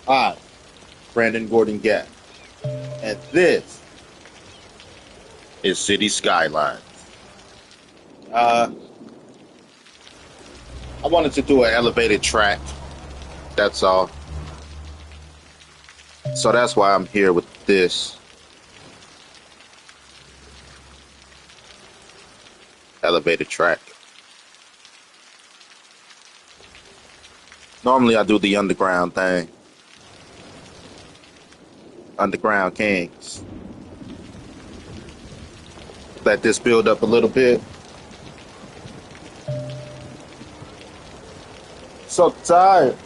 I, Brandon Gordon Gap, and this is City Skylines. Uh, I wanted to do an elevated track. That's all. So that's why I'm here with this elevated track. Normally I do the underground thing. Underground Kings. Let this build up a little bit. So tired.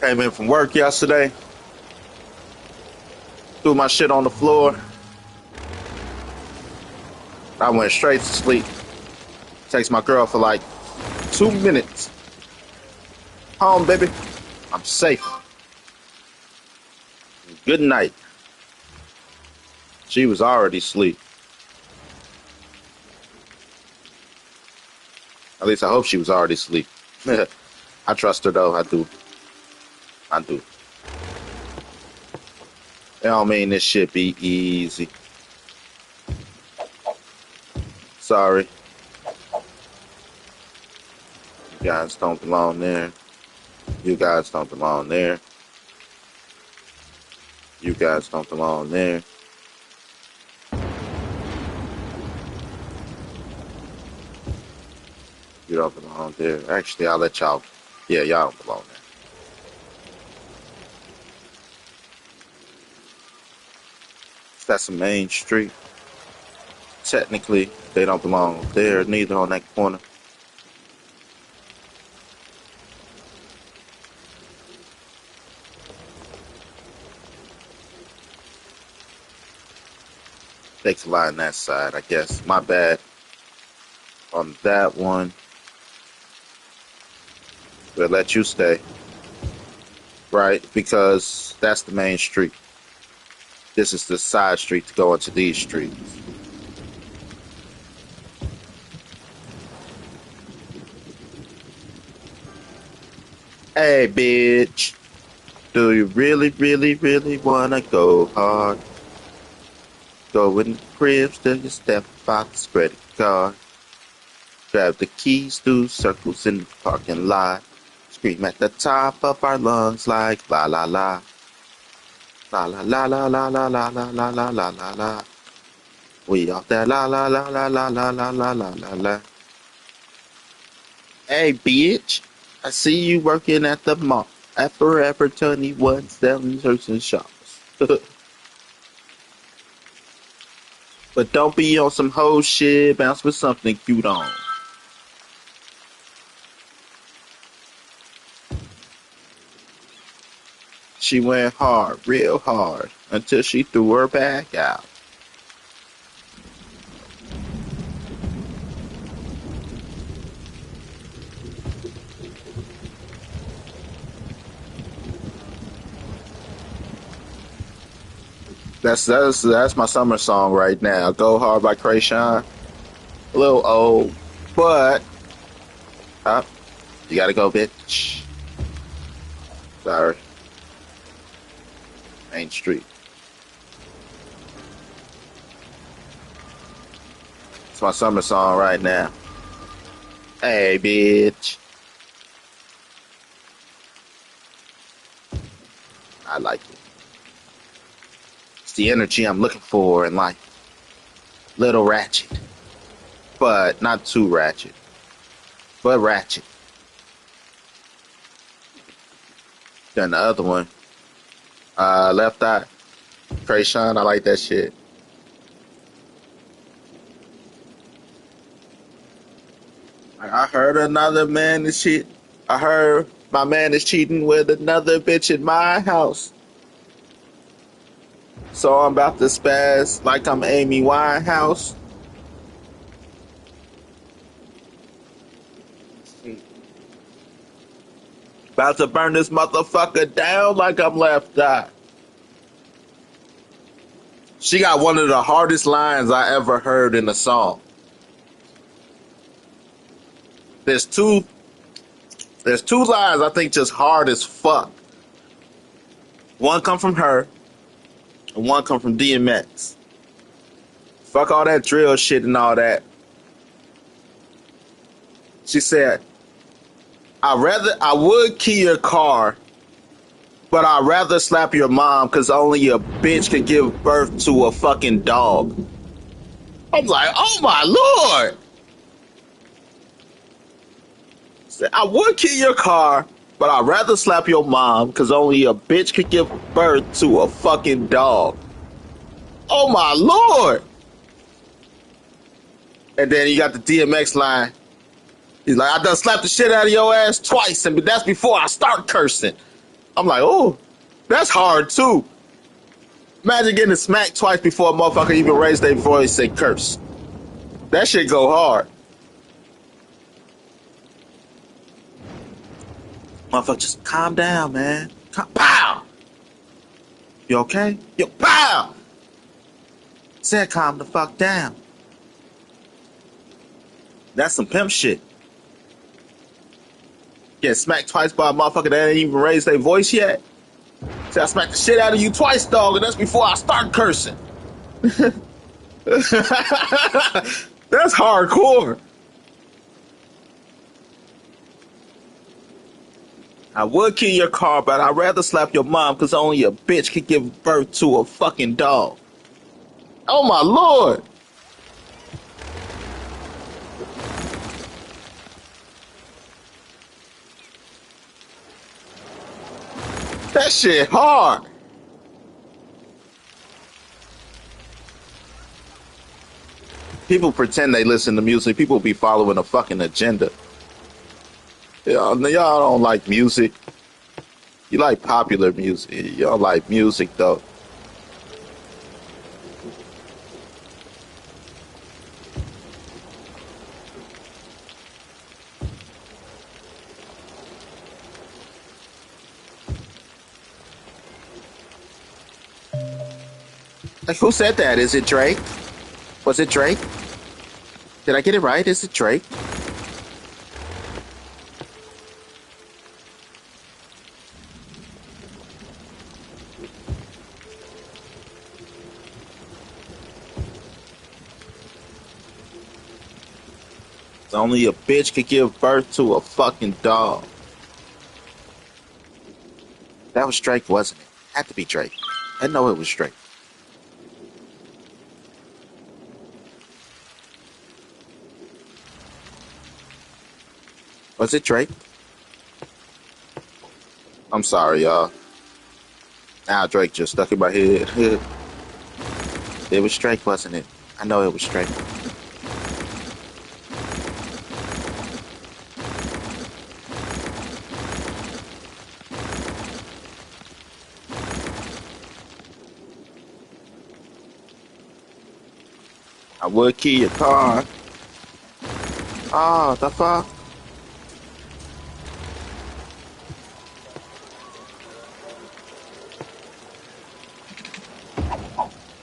Came in from work yesterday. Threw my shit on the floor. I went straight to sleep. Text my girl for like 2 minutes. Home, baby. I'm safe. Good night. She was already asleep. At least I hope she was already asleep. I trust her though. I do. I do. It don't mean this shit be easy. Sorry. You guys don't belong there. You guys don't belong there. You guys don't belong there. You don't belong there. Actually, I'll let y'all. Yeah, y'all don't belong there. That's the main street. Technically, they don't belong there, neither on that corner. Takes a lot on that side, I guess. My bad. On that one, we'll let you stay. Right? Because that's the main street. This is the side street to go into these streets. Hey, bitch. Do you really, really, really wanna go hard? Go in the cribs till you step out the credit card. Grab the keys, do circles in the parking lot. Scream at the top of our lungs like la la la. La la la la la la la la la la la la la. We off that la la la la la la la la la la la. Hey, bitch. I see you working at the mall. At Forever 21 selling shirts and shorts. But don't be on some hoe shit. Bounce with something cute on. She went hard, real hard, until she threw her back out. That's my summer song right now. Go Hard by Krayshawn. A little old, but you gotta go, bitch. Sorry. Main Street. It's my summer song right now. Hey, bitch. I like it. It's the energy I'm looking for in life. Little ratchet, but not too ratchet, but ratchet. Then the other one, Left Eye, Krayshawn. I like that shit. I heard another man is cheat. I heard my man is cheating with another bitch in my house. So I'm about to spaz like I'm Amy Winehouse. About to burn this motherfucker down like I'm Left Eye. She got one of the hardest lines I ever heard in a song. There's two. There's two lines I think just hard as fuck. One come from her, and one come from DMX. Fuck all that drill shit and all that. She said, I would key your car, but I'd rather slap your mom because only a bitch could give birth to a fucking dog. I'm like, oh my lord. Said, I would key your car, but I'd rather slap your mom because only a bitch could give birth to a fucking dog. Oh my lord. And then you got the DMX line. He's like, I done slapped the shit out of your ass twice, and that's before I start cursing. I'm like, oh, that's hard too. Imagine getting smacked twice before a motherfucker even raise their voice and curse. That shit go hard. Motherfucker, just calm down, man. Pow! You okay? Yo, pow! Said calm the fuck down. That's some pimp shit. Get smacked twice by a motherfucker that ain't even raised their voice yet. Say, I smacked the shit out of you twice, dog, and that's before I start cursing. That's hardcore. I would kill your car, but I'd rather slap your mom because only a bitch could give birth to a fucking dog. Oh my lord. That shit hard. People pretend they listen to music. People be following a fucking agenda. Y'all don't like music. You like popular music. Y'all like music though. Like, who said that? Is it Drake? Was it Drake? Did I get it right? Is it Drake? Only a bitch could give birth to a fucking dog. That was Drake, wasn't it? Had to be Drake. I know it was Drake. Was it Drake? I'm sorry, y'all. Now Drake just stuck in my head. It was Drake, wasn't it? I know it was Drake. I would key your car. Oh, the fuck?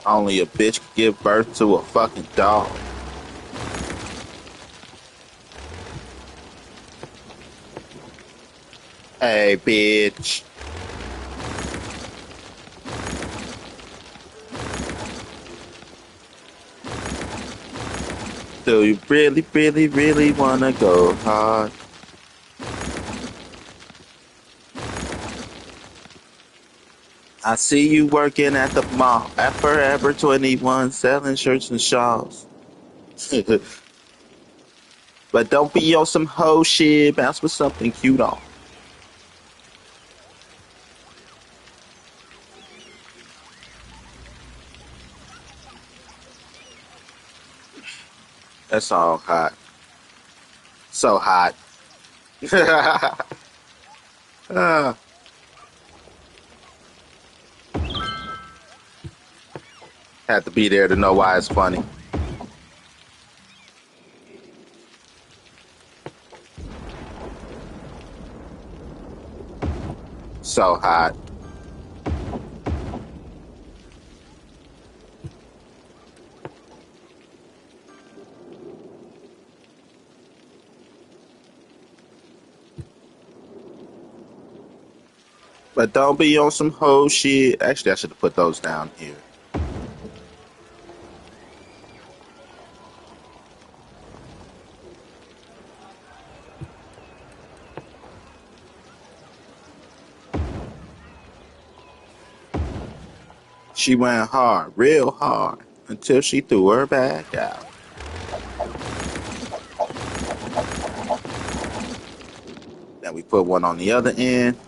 Only a bitch could give birth to a fucking dog. Hey, bitch. Do you really, really, really wanna go hard? I see you working at the mall at Forever 21 selling shirts and shawls. But don't be on some hoe shit, bounce with something cute on. That's all hot. So hot. uh, had to be there to know why it's funny. So hot. But don't be on some hoe shit. Actually, I should have put those down here. She went hard, real hard, until she threw her back out. Then we put one on the other end.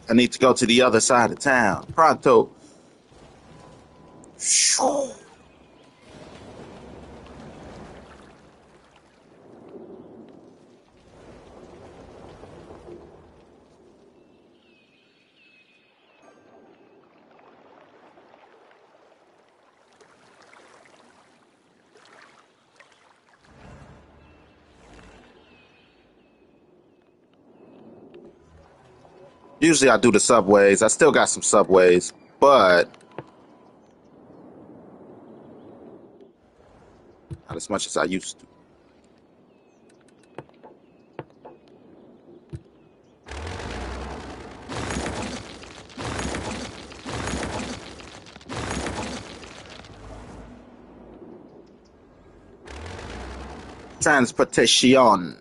I need to go to the other side of town. Pronto. Usually I do the subways. I still got some subways, but not as much as I used to. Transportation.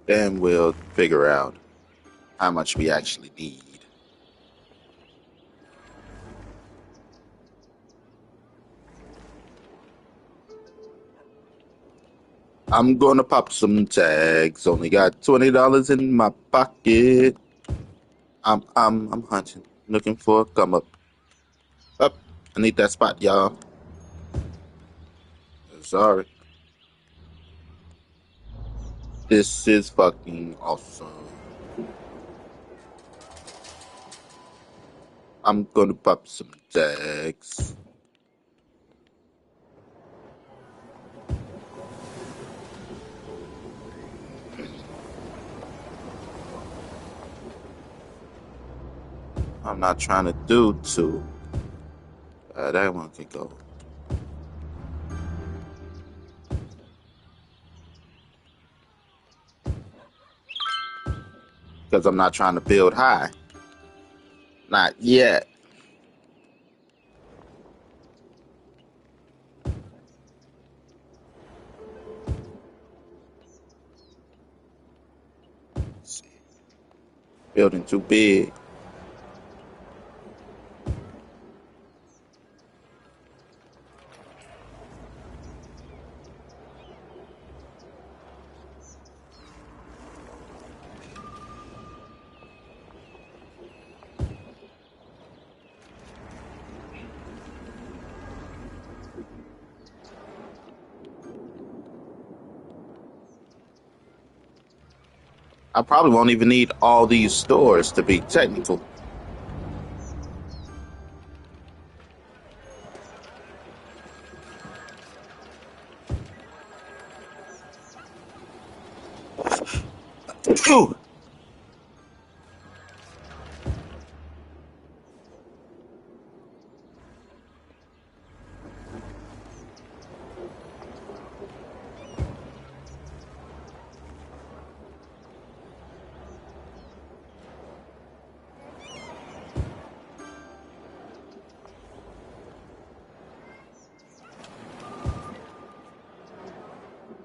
Then we'll figure out how much we actually need. I'm gonna pop some tags. Only got $20 in my pocket. I'm hunting, looking for a come up. Up, I need that spot, y'all. Sorry. This is fucking awesome. I'm gonna pop some tags. I'm not trying to do too. That one can go. Because I'm not trying to build high. Not yet. Let's see. Building too big. I probably won't even need all these stores to be technical. Ooh.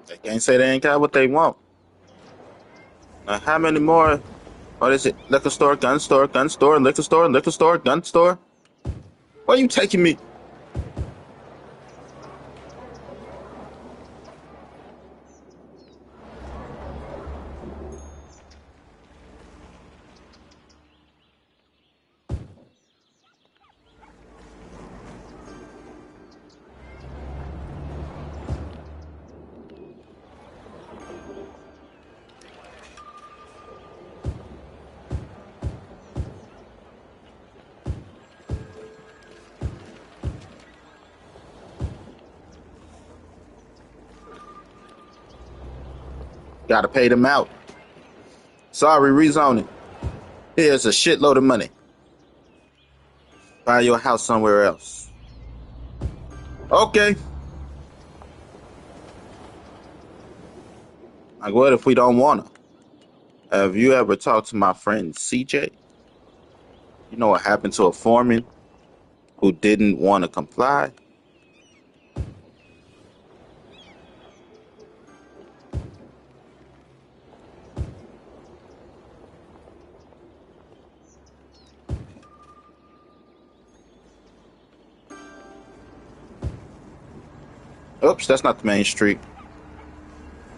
They can't say they ain't got what they want. Now, how many more? What is it? Liquor store, gun store, gun store, liquor store, liquor store, gun store? Where are you taking me? Gotta pay them out. Sorry, rezoning. Here's a shitload of money. Buy your house somewhere else. Okay. Like, what if we don't want to? Have you ever talked to my friend CJ? You know what happened to a foreman who didn't want to comply? Oops, that's not the main street.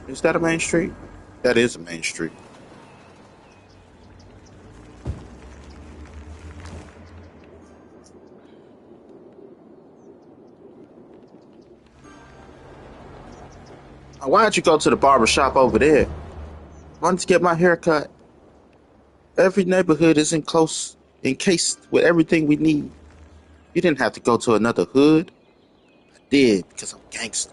Is that a main street? That is a main street. Why'd you go to the barber shop over there? I wanted to get my hair cut. Every neighborhood is encased with everything we need. You didn't have to go to another hood. I did because I'm gangster.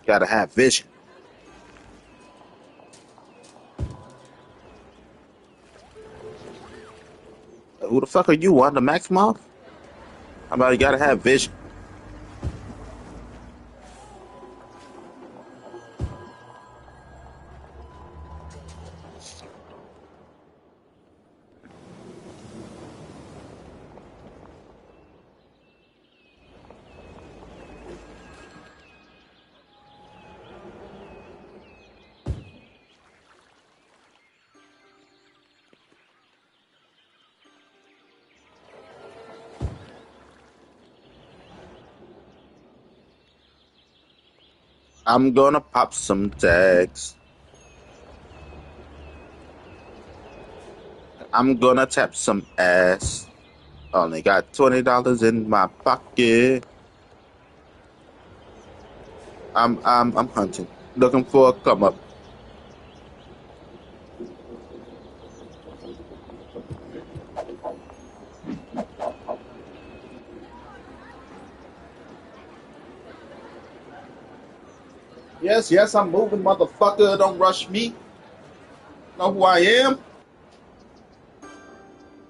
Gotta have vision. Who the fuck are you, one the Maximoff? How about you gotta have vision? I'm gonna pop some tags. I'm gonna tap some ass. Only got $20 in my pocket. I'm hunting, looking for a come up. Yes, yes, I'm moving, motherfucker. Don't rush me. Know who I am?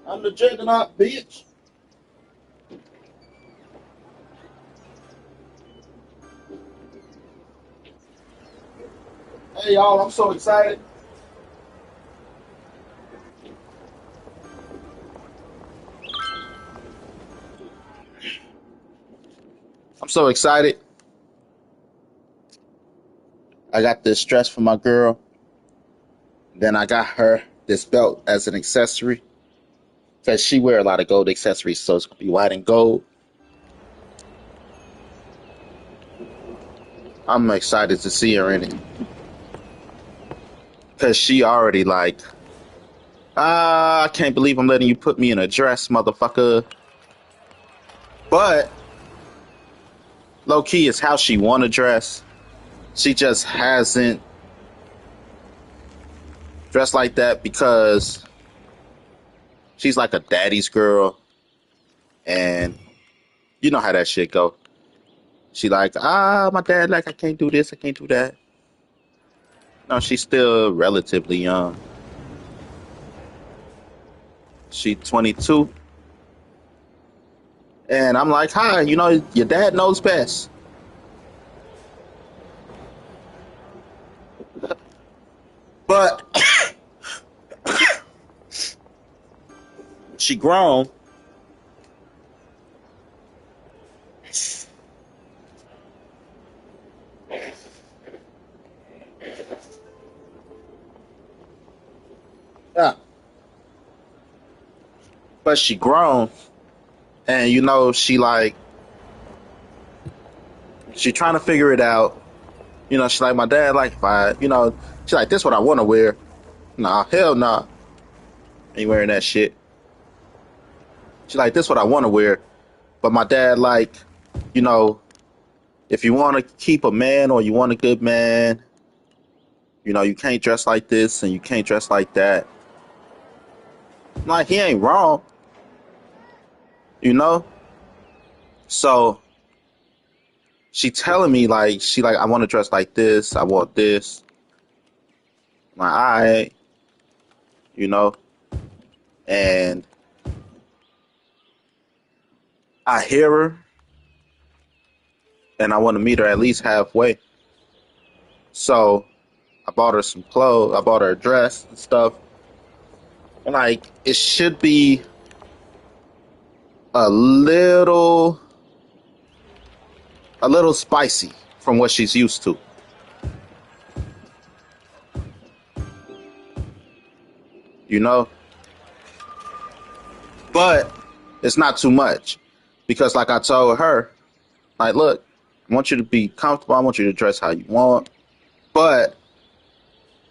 I'm the Juggernaut, bitch. Hey, y'all, I'm so excited. I'm so excited. I got this dress for my girl. Then I got her this belt as an accessory. Because she wear a lot of gold accessories, so it's going to be white and gold. I'm excited to see her in it. Because she already like, I can't believe I'm letting you put me in a dress, motherfucker. But low key is how she want to dress. She just hasn't dressed like that because she's like a daddy's girl. And you know how that shit go. She like, my dad like I can't do this, I can't do that. No, she's still relatively young. She's 22. And I'm like, hi, you know, your dad knows best. But she grown. Yeah. But she grown. And you know, she like she trying to figure it out. You know, she's like, my dad, like, if I, you know, she's like, this what I want to wear. Nah, hell nah. Ain't wearing that shit. She's like, this what I want to wear. But my dad, like, you know, if you want to keep a man or you want a good man, you know, you can't dress like this and you can't dress like that. Like, he ain't wrong, you know? So she telling me, like, she like, I want to dress like this. I want this. I'm like, all right, you know? And I hear her and I want to meet her at least halfway. So I bought her some clothes. I bought her a dress and stuff. And like, it should be a little spicy from what she's used to. You know? But it's not too much. Because like I told her, like, look, I want you to be comfortable. I want you to dress how you want. But,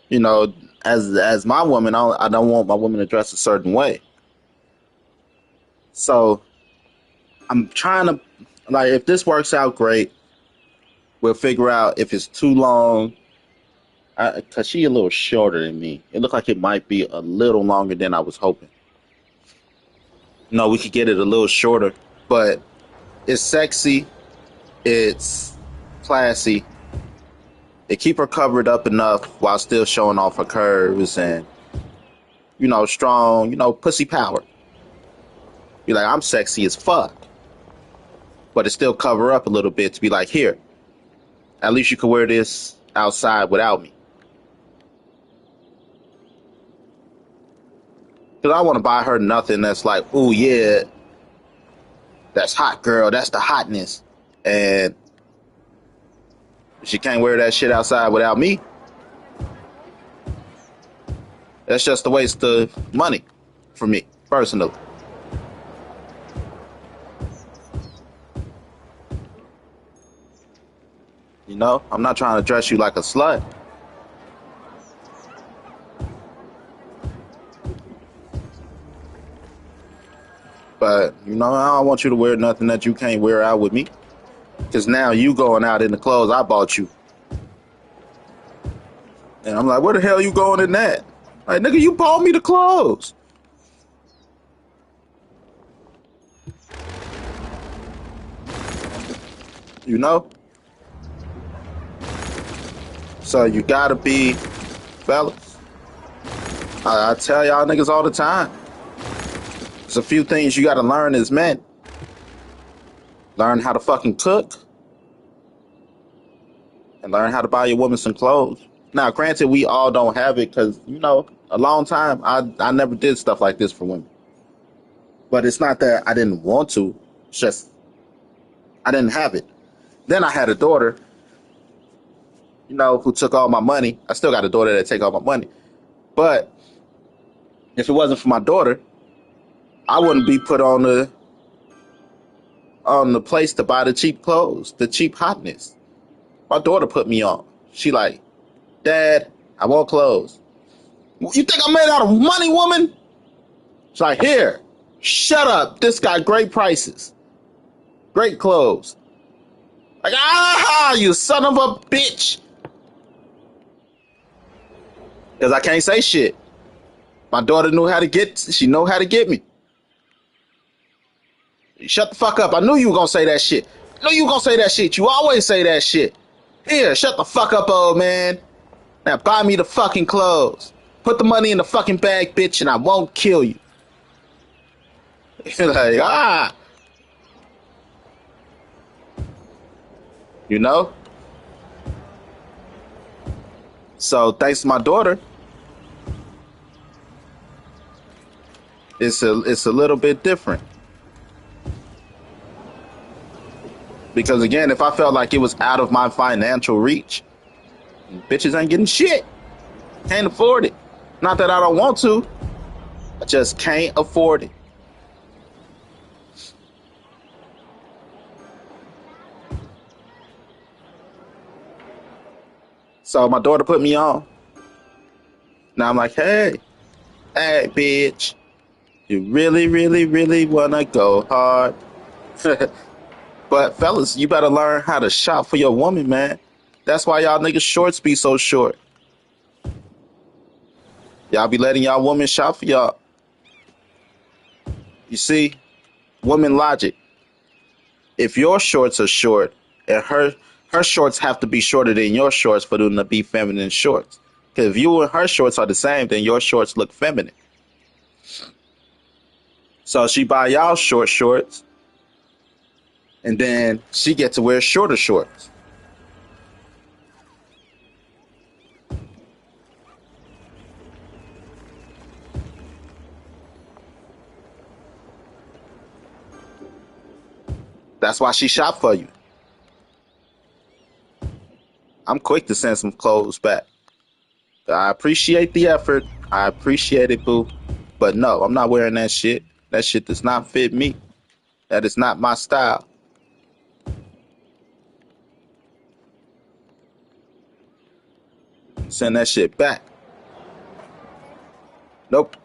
you know, as my woman, I don't want my woman to dress a certain way. So I'm trying to, like, if this works out great, we'll figure out if it's too long. Because she a little shorter than me. It looked like it might be a little longer than I was hoping. No, we could get it a little shorter. But it's sexy. It's classy. It keep her covered up enough while still showing off her curves and, you know, strong, you know, pussy power. Be like, I'm sexy as fuck. But it still cover up a little bit to be like, here, at least you can wear this outside without me. Because I want to buy her nothing that's like, oh, yeah, that's hot, girl. That's the hotness. And she can't wear that shit outside without me. That's just a waste of money for me, personally. You know, I'm not trying to dress you like a slut. But, you know, I don't want you to wear nothing that you can't wear out with me. Because now you going out in the clothes I bought you. And I'm like, where the hell you going in that? Like, nigga, you bought me the clothes. You know? So you gotta be, fellas. I tell y'all niggas all the time. There's a few things you gotta learn as men. Learn how to fucking cook. And learn how to buy your woman some clothes. Now, granted, we all don't have it because, you know, a long time I never did stuff like this for women. But it's not that I didn't want to. It's just I didn't have it. Then I had a daughter, you know, who took all my money. I still got a daughter that take all my money. But if it wasn't for my daughter, I wouldn't be put on the place to buy the cheap clothes, the cheap hotness. My daughter put me on. She like, Dad, I want clothes. You think I'm made out of money, woman? She's like, here, shut up. This got great prices. Great clothes. Like, you son of a bitch. Because I can't say shit. My daughter she know how to get me. Shut the fuck up. I knew you were going to say that shit. I knew you were going to say that shit. You always say that shit. Here, shut the fuck up, old man. Now buy me the fucking clothes. Put the money in the fucking bag, bitch, and I won't kill you. Like, You know? So thanks to my daughter, it's a little bit different. Because again, if I felt like it was out of my financial reach, bitches ain't getting shit. Can't afford it. Not that I don't want to. I just can't afford it. So my daughter put me on. Now I'm like, hey, bitch, you really, really, really wanna go hard. But fellas, you better learn how to shop for your woman, man. That's why y'all niggas shorts be so short. Y'all be letting y'all women shop for y'all. You see, woman logic. If your shorts are short and her shorts have to be shorter than your shorts for them to be feminine shorts. Because if you and her shorts are the same, then your shorts look feminine. So she buy y'all short shorts, and then she get to wear shorter shorts. That's why she shop for you. I'm quick to send some clothes back. I appreciate the effort. I appreciate it, boo. But no, I'm not wearing that shit. That shit does not fit me. That is not my style. Send that shit back. Nope.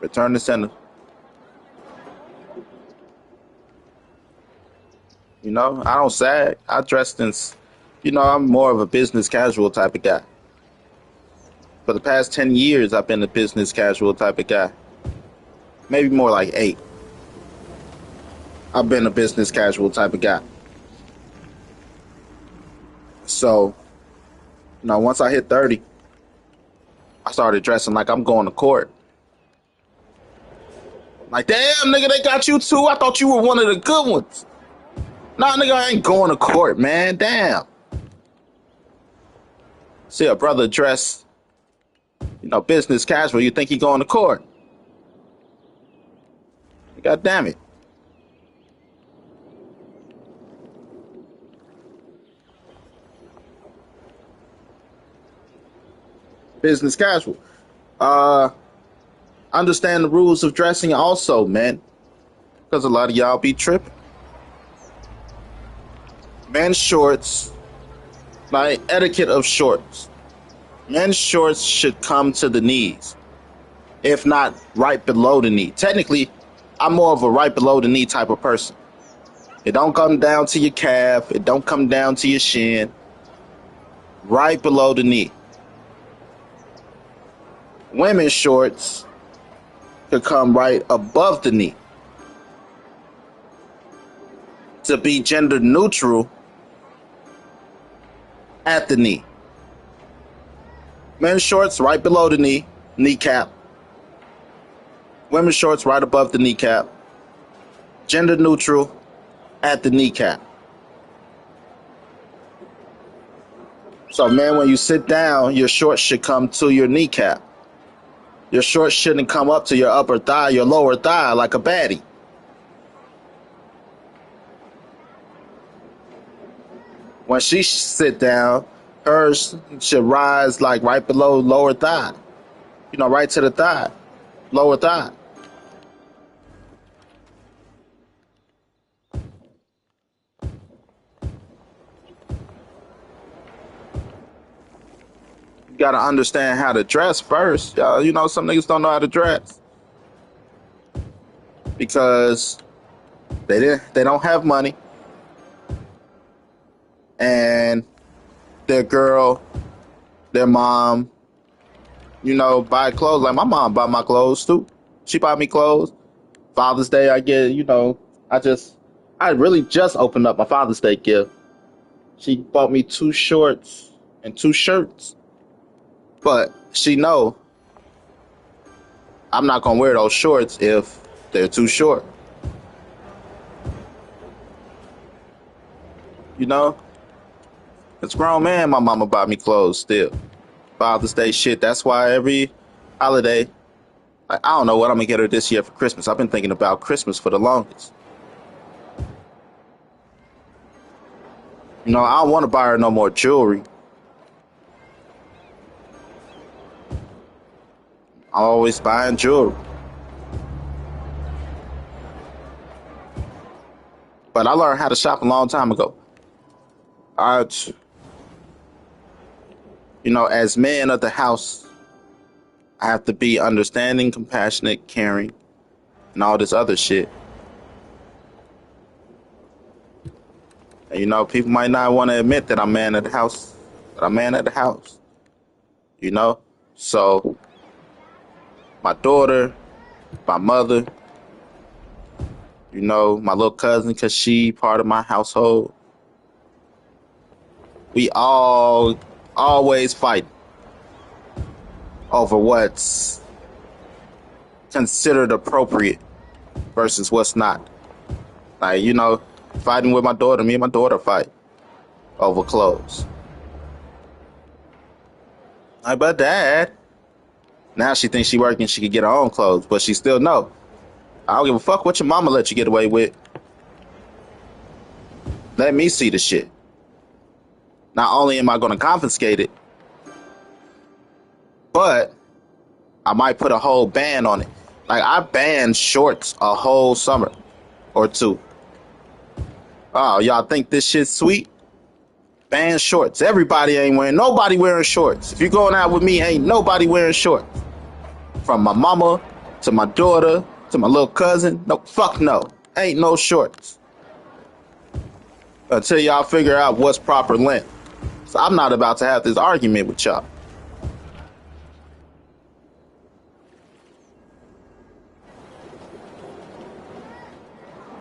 Return to sender. You know, I don't sag. I dress in, I'm more of a business casual type of guy. For the past 10 years, I've been a business casual type of guy. Maybe more like 8. I've been a business casual type of guy. So, once I hit 30, I started dressing like I'm going to court. Like, damn, nigga, they got you too? I thought you were one of the good ones. Nah, nigga, I ain't going to court, man. Damn. See a brother dress, business casual, you think he going to court. God damn it. Business casual. Understand the rules of dressing also, man. Because a lot of y'all be tripping. Men's shorts, like etiquette of shorts. Men's shorts should come to the knees, if not right below the knee. Technically, I'm more of a right below the knee type of person. It don't come down to your calf. It don't come down to your shin. Right below the knee. Women's shorts could come right above the knee. To be gender neutral at the knee. Men's shorts right below the knee, kneecap. Women's shorts right above the kneecap. Gender neutral at the kneecap. So, man, when you sit down, your shorts should come to your kneecap. Your shorts shouldn't come up to your upper thigh, your lower thigh, like a baddie. When she sit down, hers should rise like right below lower thigh. Right to the thigh, lower thigh. You gotta understand how to dress first. Some niggas don't know how to dress because they don't have money, and their girl, their mom, buy clothes. Like my mom bought my clothes too. She bought me clothes. Father's Day, I get, I really just opened up my Father's Day gift. She bought me 2 shorts and 2 shirts. But she know I'm not gonna wear those shorts if they're too short. It's grown man, my mama bought me clothes still. Father's Day shit. That's why every holiday, I don't know what I'm gonna get her this year for Christmas. I've been thinking about Christmas for the longest. I don't want to buy her no more jewelry. I'm always buying jewelry. But I learned how to shop a long time ago. As man of the house, I have to be understanding, compassionate, caring, and all this other shit. And people might not want to admit that I'm man of the house, but I'm man of the house. You know? So my daughter, my mother, my little cousin, cause she part of my household. We all always fight over what's considered appropriate versus what's not. Like, fighting with my daughter, me and my daughter fight over clothes. Like, but dad, now she thinks she working, she could get her own clothes, but she still know. I don't give a fuck what your mama let you get away with. Let me see the shit. Not only am I going to confiscate it, but I might put a whole ban on it. Like, I banned shorts a whole summer or two. Oh, y'all think this shit's sweet? Ban shorts. Nobody wearing shorts. If you're going out with me, ain't nobody wearing shorts. From my mama to my daughter to my little cousin. No, fuck no. Ain't no shorts. Until y'all figure out what's proper length. So I'm not about to have this argument with y'all.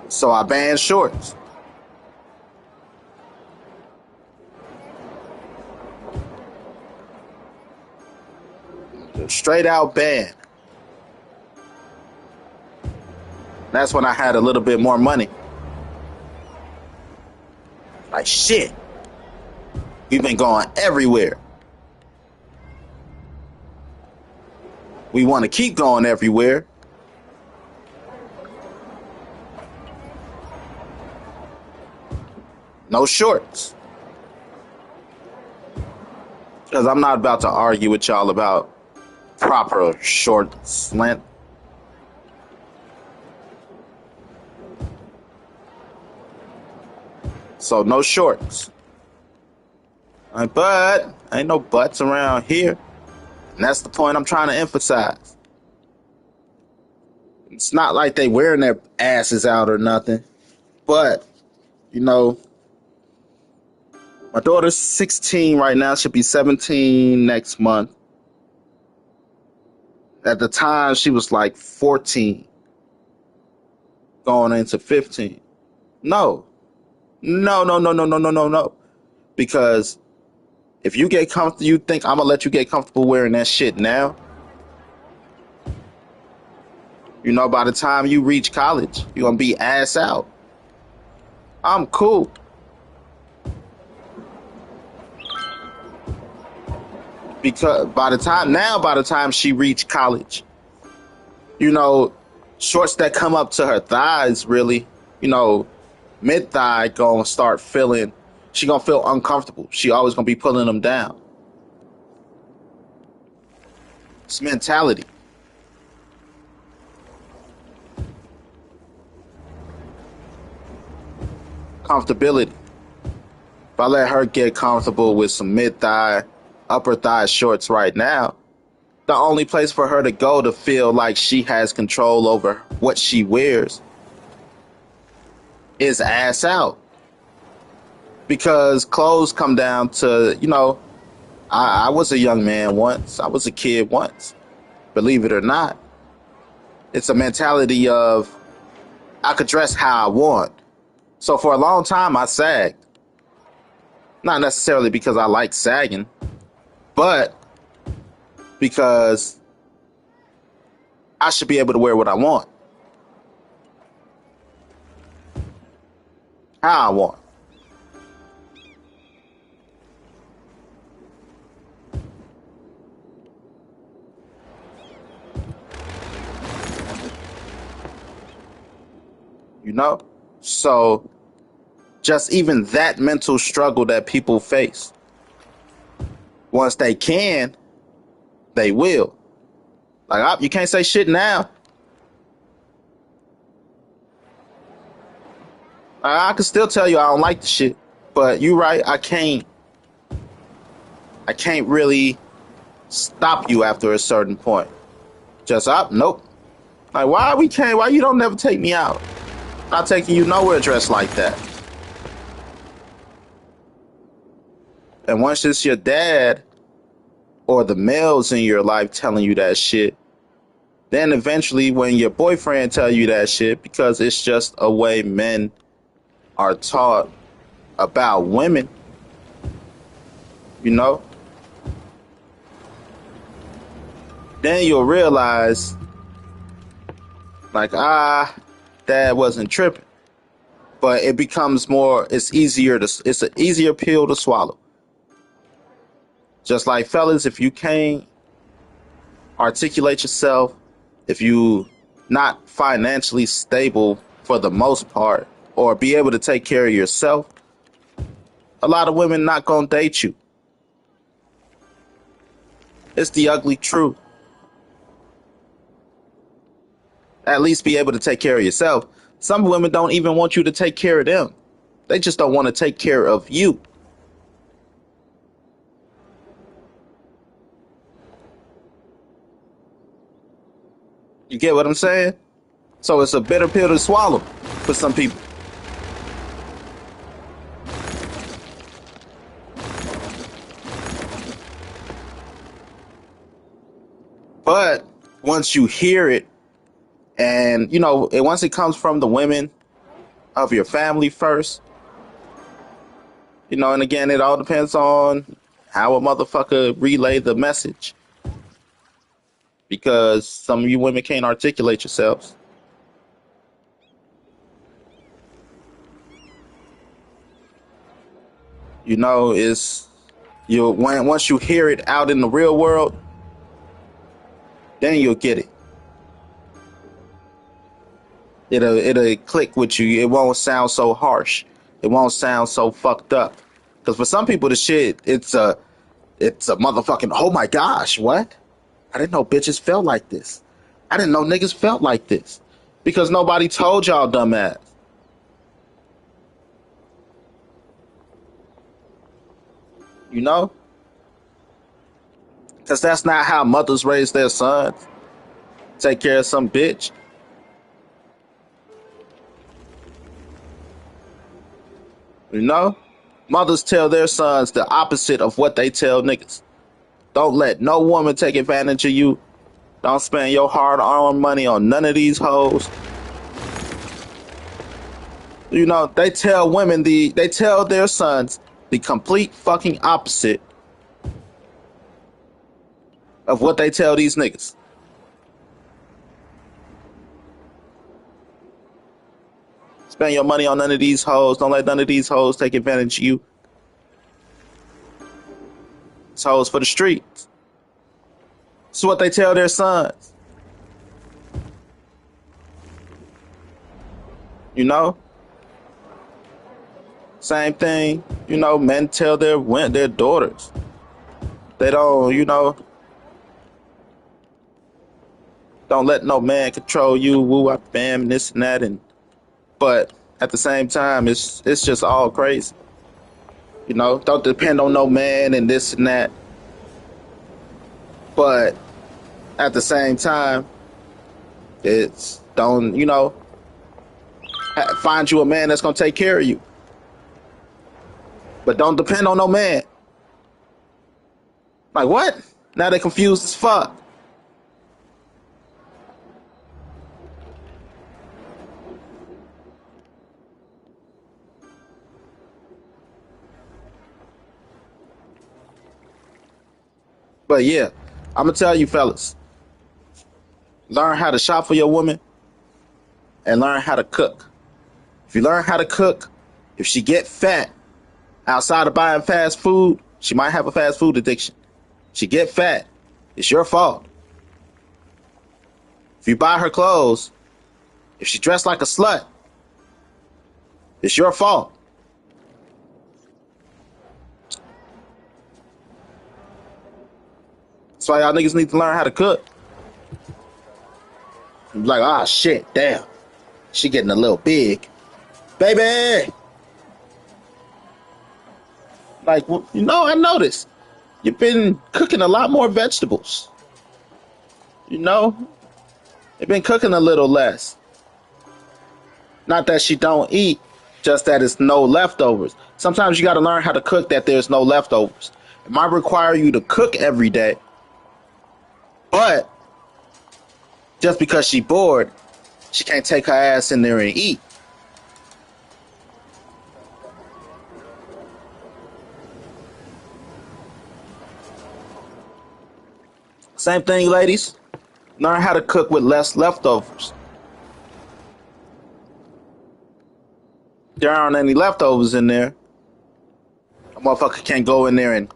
So I banned shorts. Straight out ban. That's when I had a little bit more money. Like, shit. We've been going everywhere. We want to keep going everywhere. No shorts. Because I'm not about to argue with y'all about proper shorts length. So no shorts. But ain't no butts around here. And that's the point I'm trying to emphasize. It's not like they wearing their asses out or nothing. But, my daughter's 16 right now. She'll be 17 next month. At the time, she was like 14. Going into 15. No. No. Because if you get comfortable, you think I'm going to let you get comfortable wearing that shit now? By the time you reach college, you're going to be ass out. I'm cool. Because by the time she reached college, shorts that come up to her thighs, really, mid-thigh gonna start feeling, she gonna feel uncomfortable. She always gonna be pulling them down. It's mentality. Comfortability. If I let her get comfortable with some mid-thigh, upper thigh shorts right now, the only place for her to go to feel like she has control over what she wears is ass out. Because clothes come down to, I was a young man once. I was a kid once. Believe it or not. It's a mentality of I could dress how I want. So for a long time, I sagged. Not necessarily because I like sagging, but because I should be able to wear what I want. How I want. So just even that mental struggle that people face, once they can, they will. Like, you can't say shit now. I can still tell you I don't like the shit, but you right, I can't I can't really stop you after a certain point. Just up, nope. Like why you don't never take me out? Not taking you nowhere dressed like that. And once it's your dad or the males in your life telling you that shit, then eventually when your boyfriend tell you that shit, because it's just a way men are taught about women, you know, then you'll realize like, dad wasn't tripping. But it becomes it's an easier pill to swallow. Just like fellas, if you can't articulate yourself, if you not financially stable for the most part, or be able to take care of yourself, a lot of women not gonna date you. It's the ugly truth. At least be able to take care of yourself. Some women don't even want you to take care of them. They just don't want to take care of you. You get what I'm saying? So it's a bitter pill to swallow for some people. But once you hear it, and once it comes from the women of your family first, and again, it all depends on how a motherfucker relay the message. Because some of you women can't articulate yourselves. Once you hear it out in the real world, then you'll get it. It'll click with you. It won't sound so harsh. It won't sound so fucked up. Because for some people, the shit, it's a motherfucking, oh my gosh, what? I didn't know bitches felt like this. I didn't know niggas felt like this. Because nobody told y'all, dumbass. You know? Because that's not how mothers raise their sons. Take care of some bitch. You know? Mothers tell their sons the opposite of what they tell niggas. Don't let no woman take advantage of you. Don't spend your hard-earned money on none of these hoes. They tell they tell their sons the complete fucking opposite of what they tell these niggas. Spend your money on none of these hoes. Don't let none of these hoes take advantage of you. It's hoes for the streets. It's what they tell their sons. Same thing, men tell their daughters. They don't, don't let no man control you, woo, bam, this and that, but at the same time, it's just all crazy. Don't depend on no man and this and that. But at the same time, it's don't, find you a man that's gonna take care of you. But don't depend on no man. Like what? Now they confused as fuck. But yeah, I'm gonna tell you fellas, learn how to shop for your woman and learn how to cook. If you learn how to cook, if she get fat outside of buying fast food, she might have a fast food addiction. She get fat, it's your fault. If you buy her clothes, if she dressed like a slut, it's your fault. That's why y'all niggas need to learn how to cook. You're like, shit, damn. She getting a little big. Baby! Like, I noticed. You've been cooking a lot more vegetables. You know, you've been cooking a little less. Not that she don't eat, just that it's no leftovers. Sometimes you got to learn how to cook that there's no leftovers. It might require you to cook every day, but just because she bored, she can't take her ass in there and eat. Same thing, ladies. Learn how to cook with less leftovers. There aren't any leftovers in there. A motherfucker can't go in there and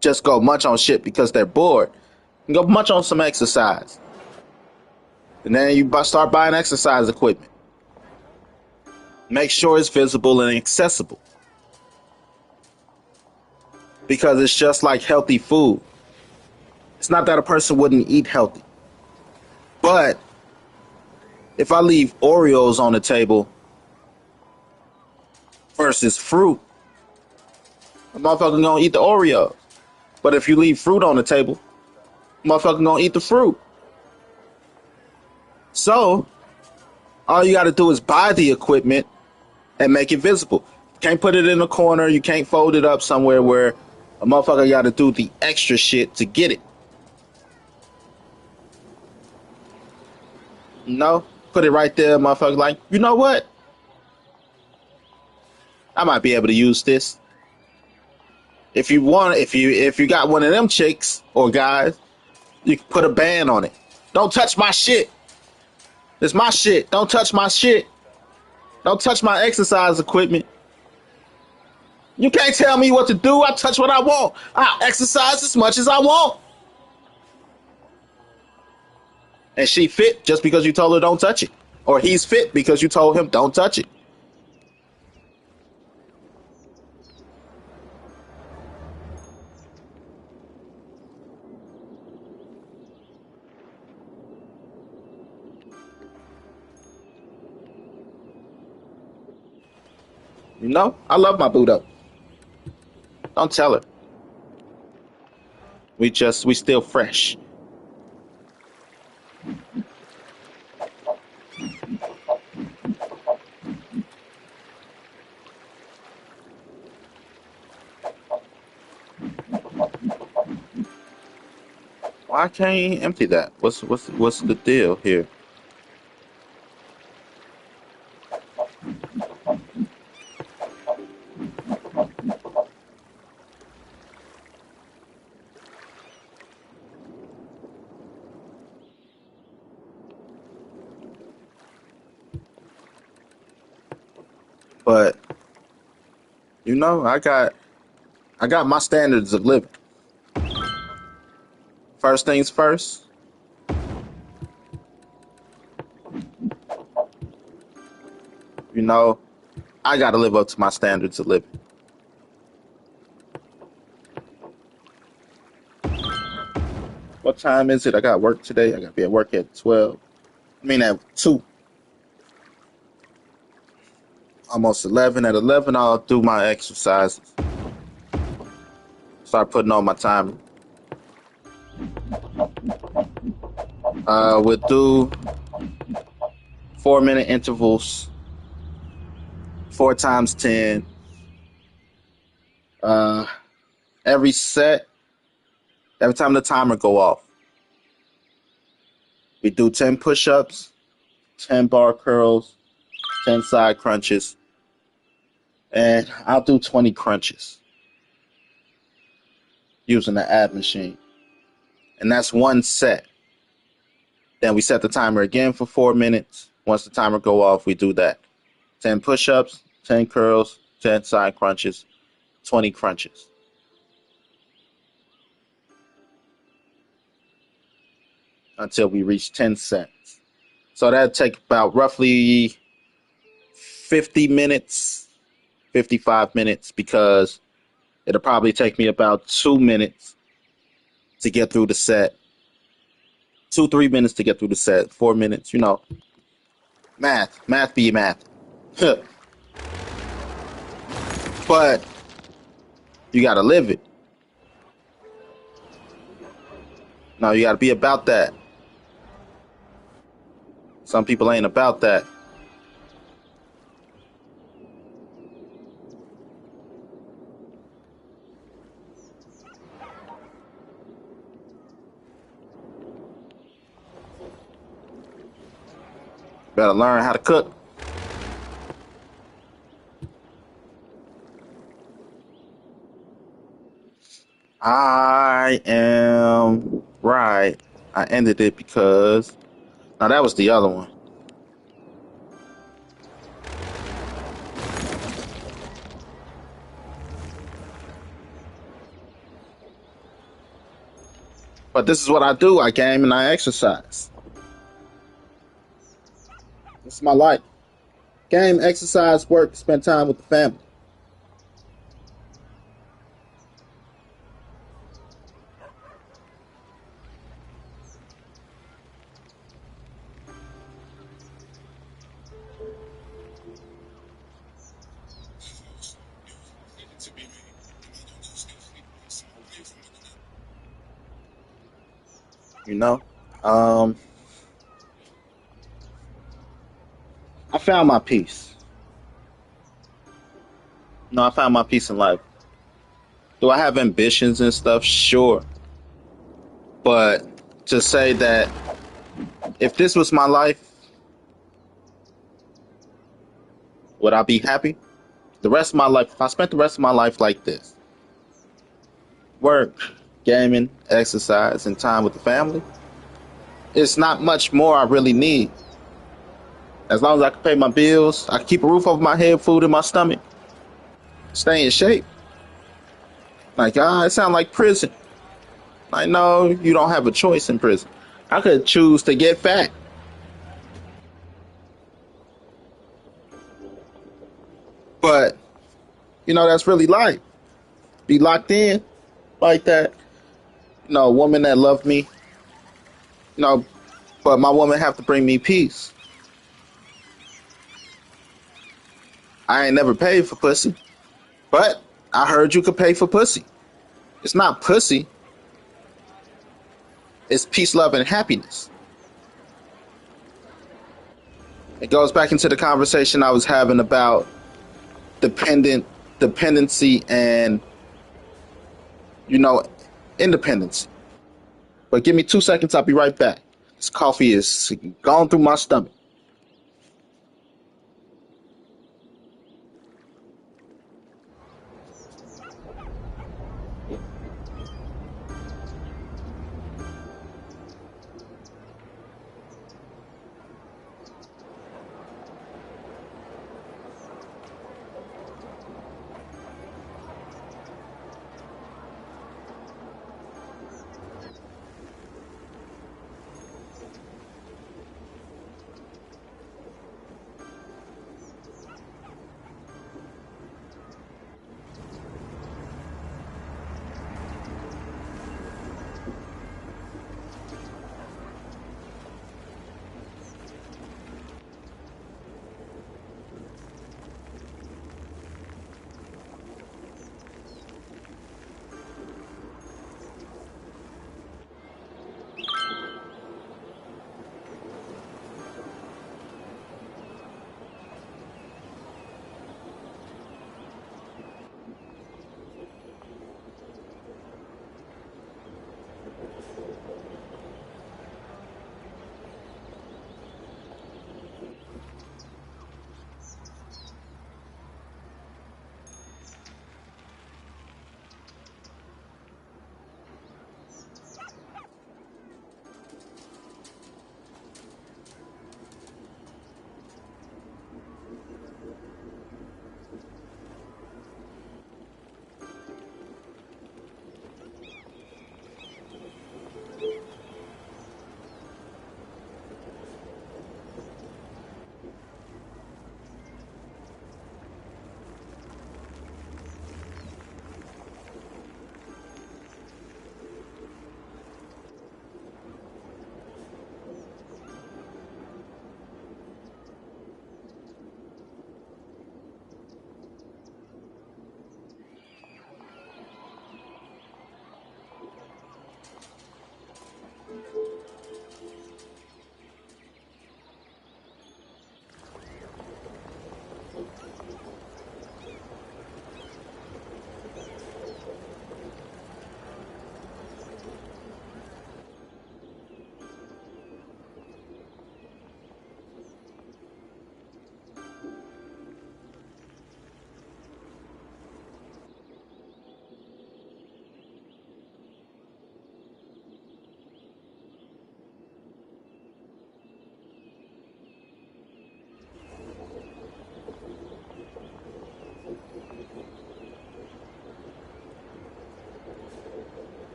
just go munch on shit because they're bored. You go munch on some exercise. And then you start buying exercise equipment. Make sure it's visible and accessible. Because it's just like healthy food. It's not that a person wouldn't eat healthy. But if I leave Oreos on the table versus fruit, a motherfucker gonna eat the Oreos. But if you leave fruit on the table, a motherfucker gonna eat the fruit. So, all you gotta do is buy the equipment and make it visible. You can't put it in a corner. You can't fold it up somewhere where a motherfucker gotta do the extra shit to get it. No, put it right there, motherfucker. Like, you know what? I might be able to use this. If you want, if you got one of them chicks or guys, you can put a band on it. Don't touch my shit. It's my shit. Don't touch my shit. Don't touch my exercise equipment. You can't tell me what to do. I touch what I want. I'll exercise as much as I want. And she fit just because you told her don't touch it. Or he's fit because you told him don't touch it. You know, I love my boot up. Don't tell her. We still fresh. Why can't you empty that? What's the deal here? But you know, I got my standards of living. First things first. You know, I got to live up to my standards of living. What time is it? I got work today. I got to be at work at 12. I mean at 2. Almost 11. At 11, I'll do my exercises. Start putting on my timer. We'll do 4-minute intervals. 4 times 10. Every time the timer go off, we do 10 push-ups, 10 bar curls, 10 side crunches, and I'll do 20 crunches using the ab machine. And that's one set. Then we set the timer again for 4 minutes. Once the timer go off, we do that. 10 push-ups, 10 curls, 10 side crunches, 20 crunches. Until we reach 10 sets. So that'd take about roughly 50 minutes, 55 minutes, because it'll probably take me about 2 minutes to get through the set. 2-3 minutes to get through the set. 4 minutes, you know. Math be math. But you gotta live it. No, you got to be about that. Some people ain't about that. Better learn how to cook. I am right. I ended it because now that was the other one. But this is what I do. I game and I exercise. This is my life. Game, exercise, work, spend time with the family. You know, um, I found my peace. No, I found my peace in life. Do I have ambitions and stuff? Sure. But to say that if this was my life, would I be happy? The rest of my life, if I spent the rest of my life like this, work, gaming, exercise, and time with the family, it's not much more I really need. As long as I can pay my bills, I can keep a roof over my head, food in my stomach, stay in shape. Like, it sounds like prison. I know you don't have a choice in prison. I could choose to get fat. But, that's really life. Be locked in like that. A woman that loved me, you know, but my woman have to bring me peace. I ain't never paid for pussy. But I heard you could pay for pussy. It's not pussy. It's peace, love, and happiness. It goes back into the conversation I was having about dependency, and you know, independence. But give me 2 seconds, I'll be right back. This coffee is gone through my stomach.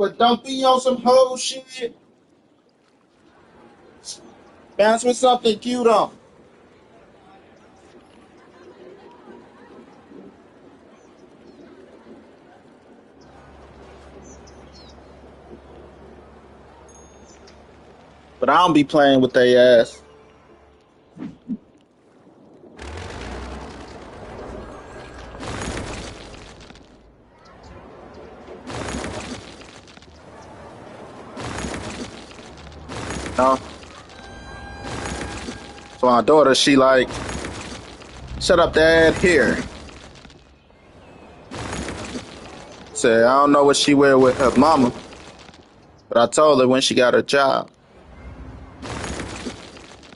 But don't be on some whole shit. Bounce with something cute on. But I don't be playing with they ass. No. So my daughter, she like, shut up, Dad. Here. Say, I don't know what she wear with her mama, but I told her when she got her job,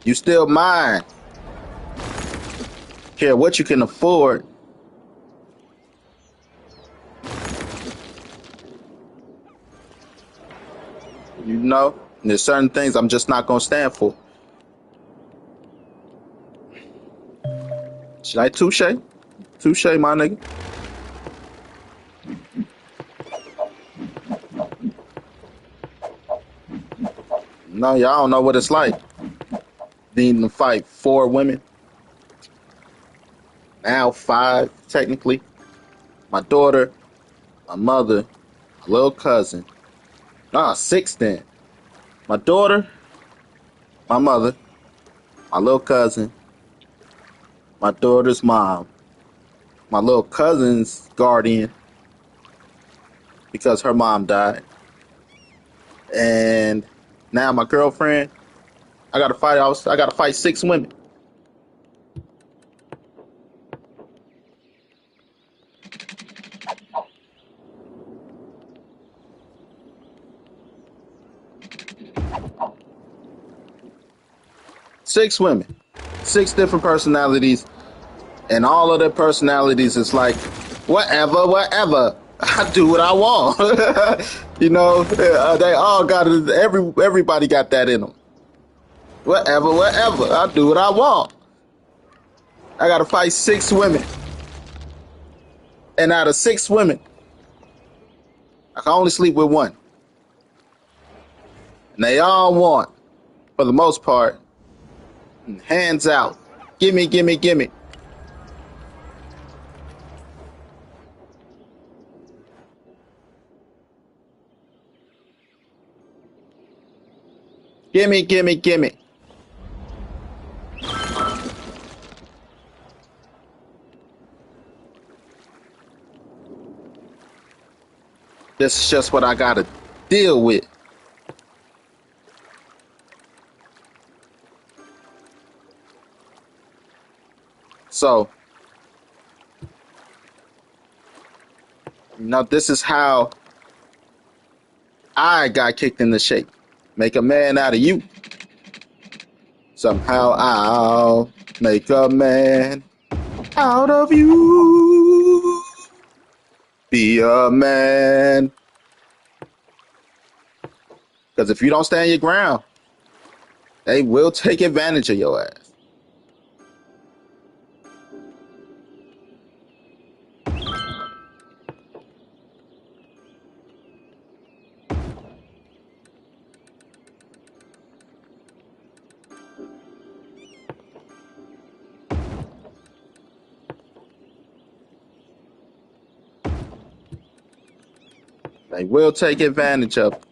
you still mine. Care what you can afford. You know, and there's certain things I'm just not gonna stand for. She like touche, touche, my nigga. No, y'all don't know what it's like needing to fight 4 women. Now 5, technically. My daughter, my mother, my little cousin. Nah, 6 then. My daughter, my mother, my little cousin, my daughter's mom, my little cousin's guardian because her mom died. And now my girlfriend, I gotta fight 6 women. Six women, 6 different personalities, and all of their personalities is like, whatever, whatever. I do what I want. You know, they all got it. Everybody got that in them. Whatever, whatever. I do what I want. I gotta fight 6 women, and out of 6 women, I can only sleep with one, and they all want, for the most part, hands out. Gimme, gimme, gimme. Gimme, gimme, gimme. This is just what I gotta deal with. So, this is how I got kicked into shape. Make a man out of you. Somehow I'll make a man out of you. Be a man. Because if you don't stand your ground, they will take advantage of your ass. They will take advantage of it.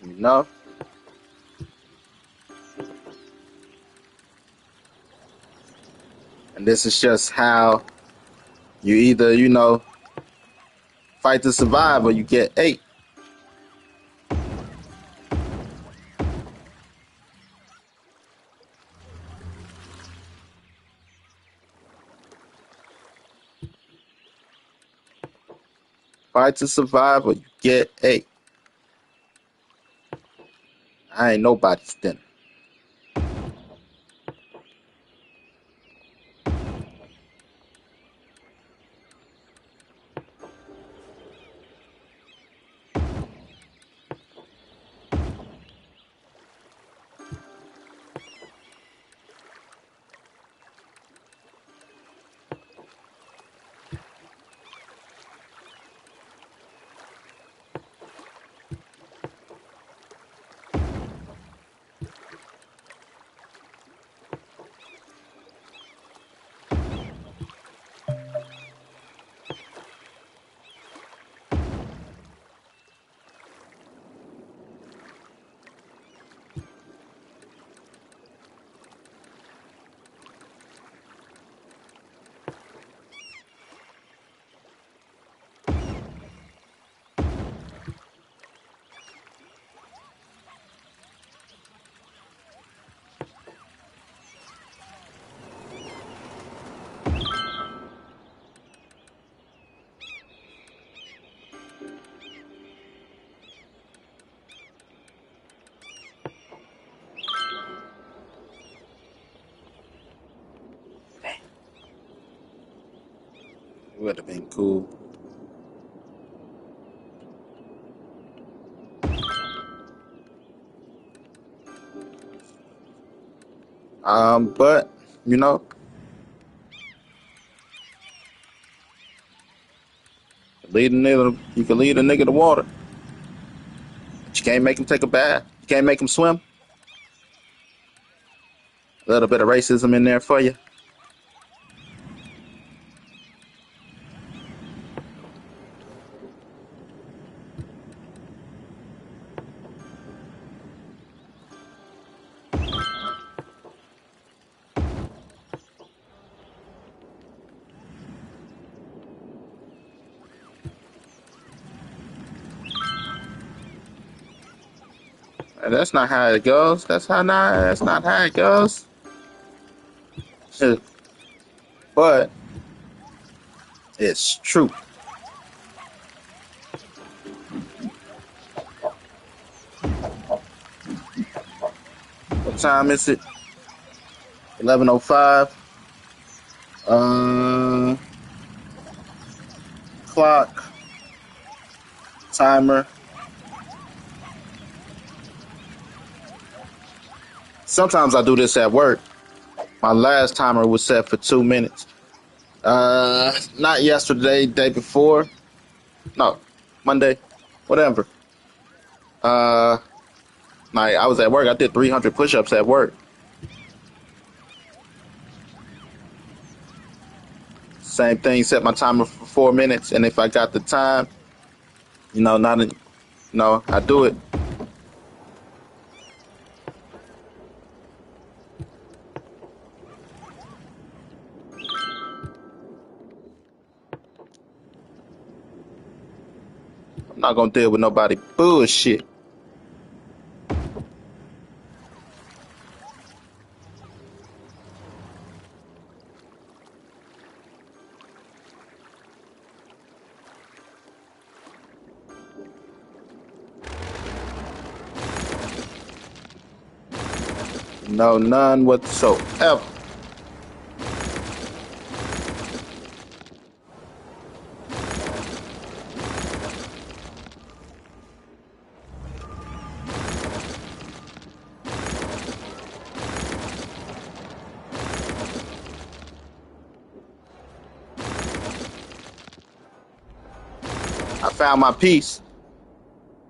You know? And this is just how you either, fight to survive or you get ate. Fight to survive or you get ate. I ain't nobody's dinner. Would have been cool. But you know, you can lead a nigga to water, but you can't make him take a bath. You can't make him swim. A little bit of racism in there for you. And that's not how it goes. That's not how it goes. But it's true. What time is it? 11:05. Uh, Clock, timer. Sometimes I do this at work. My last timer was set for 2 minutes. Not yesterday, day before. No, Monday, whatever. Uh, like I was at work. I did 300 push-ups at work. Same thing. Set my timer for 4 minutes, and if I got the time, I do it. I'm not gonna deal with nobody bullshit. No, none whatsoever. I found my peace.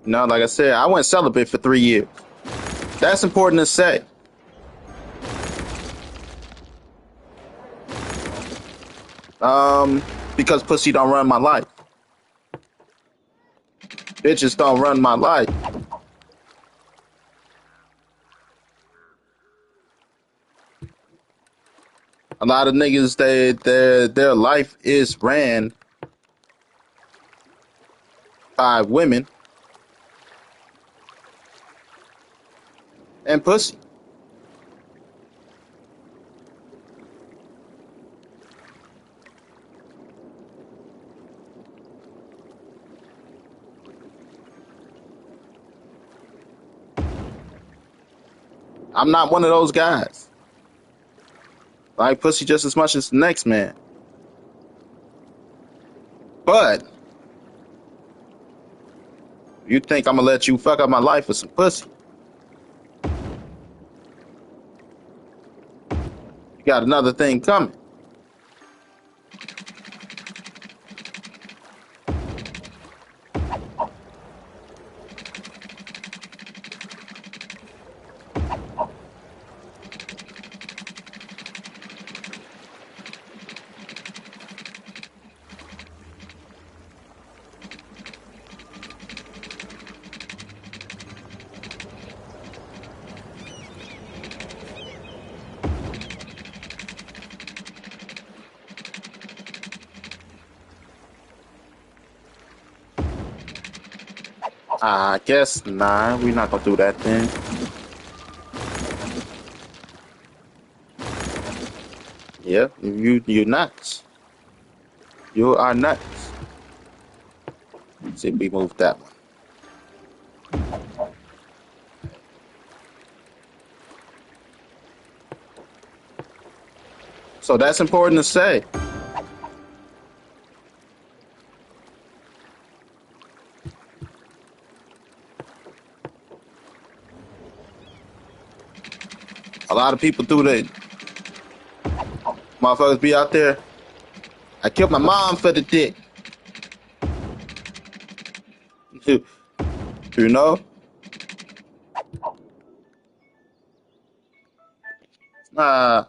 Like I said, I went celibate for 3 years. That's important to say. Because pussy don't run my life. Bitches don't run my life. A lot of niggas, their life is ran by women and pussy. I'm not one of those guys. I like pussy just as much as the next man. But you think I'm gonna let you fuck up my life with some pussy? You got another thing coming. I guess nah, we're not gonna do that then. Yeah, you're nuts. You are nuts. See, we moved that one. So that's important to say. A lot of people do that. Motherfuckers be out there. I killed my mom for the dick. You know? Uh,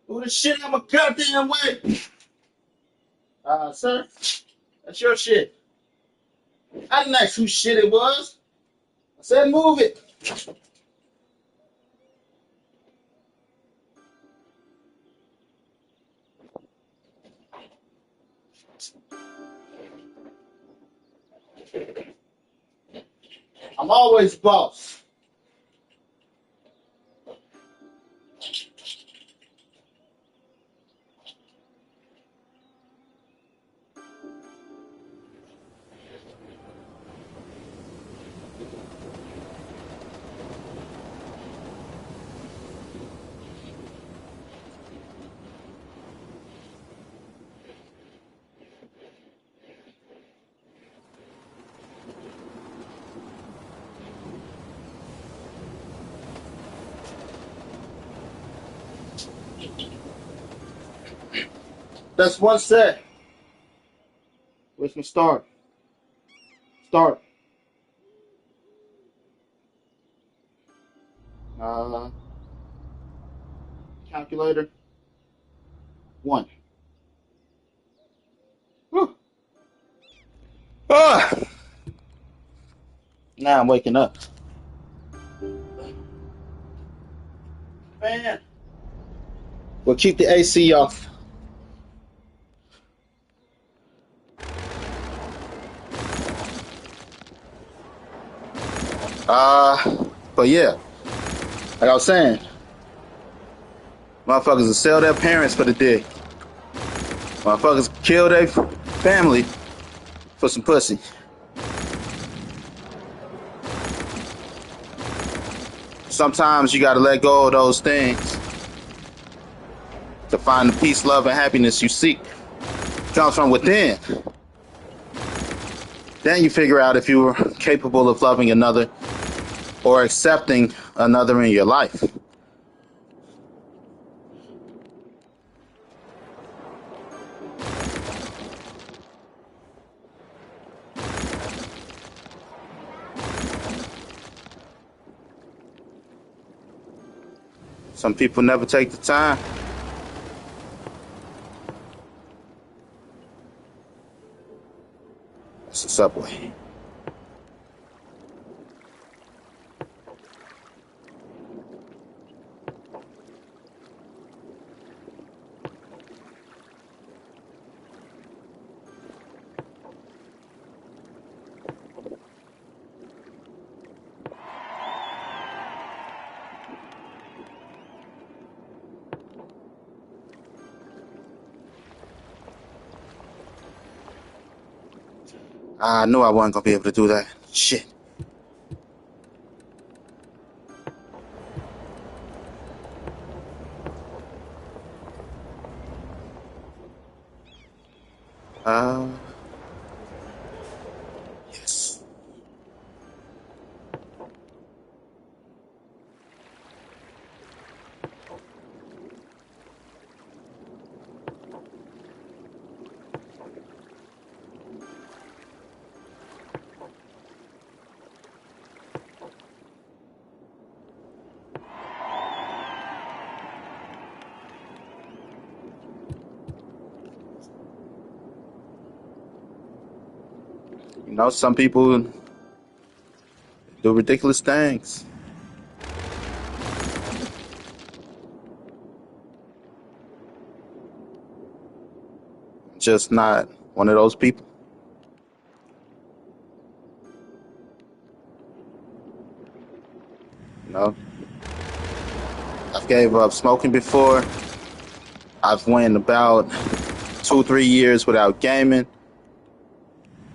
Who the shit out my goddamn way? Sir, that's your shit. I didn't ask whose shit it was. I said move it. I'm always boss. That's one set. Where's my start? Start. Uh, Calculator. One. Whew. Ah! Now I'm waking up. Man. We'll keep the AC off. But yeah, like I was saying, motherfuckers will sell their parents for the dick. Motherfuckers kill their family for some pussy. Sometimes you gotta let go of those things to find the peace, love, and happiness you seek. It comes from within. Then you figure out if you are capable of loving another or accepting another in your life. Some people never take the time. It's the subway. I knew I wasn't gonna be able to do that. Shit. Uh, yes. You know, some people do ridiculous things. Just not one of those people. You know, I've gave up smoking before. I've went about 2, 3 years without gaming.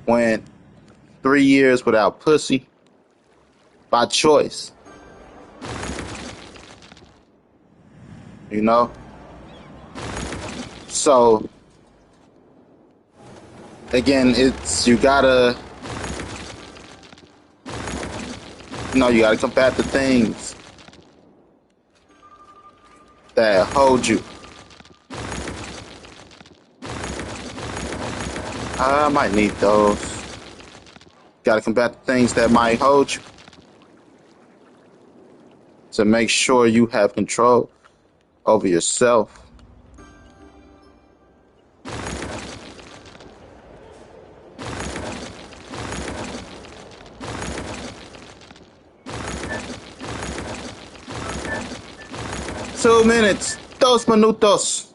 Went 3 years without pussy by choice. You know, so again, it's you gotta combat the things that hold you. I might need those. Gotta combat the things that might hold you to make sure you have control over yourself. $2 minutes. 2 minutos.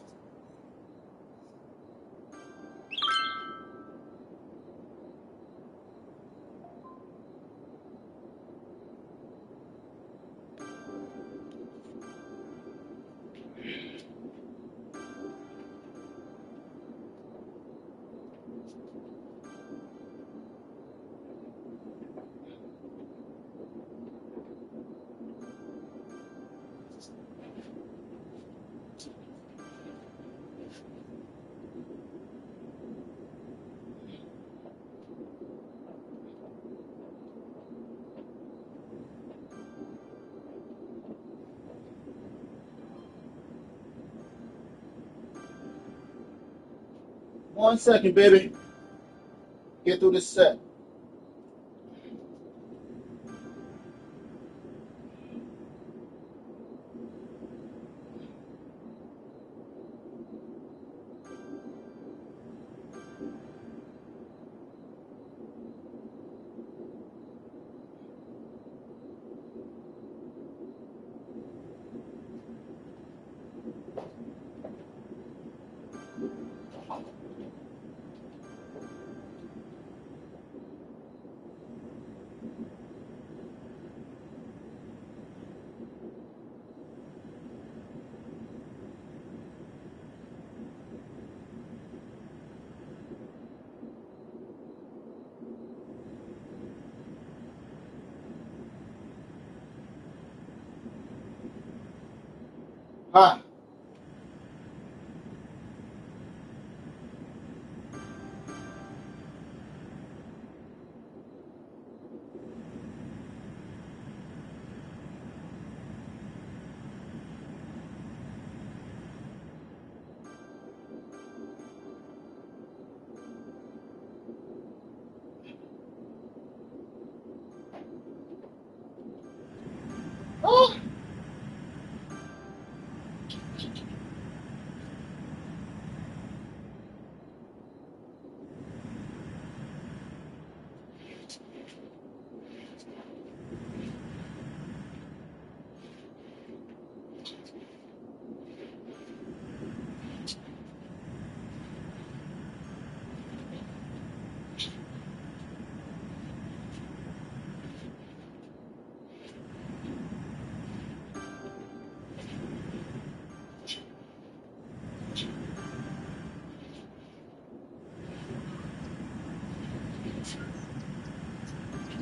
One second, baby. Get through this set. Hi. Oh.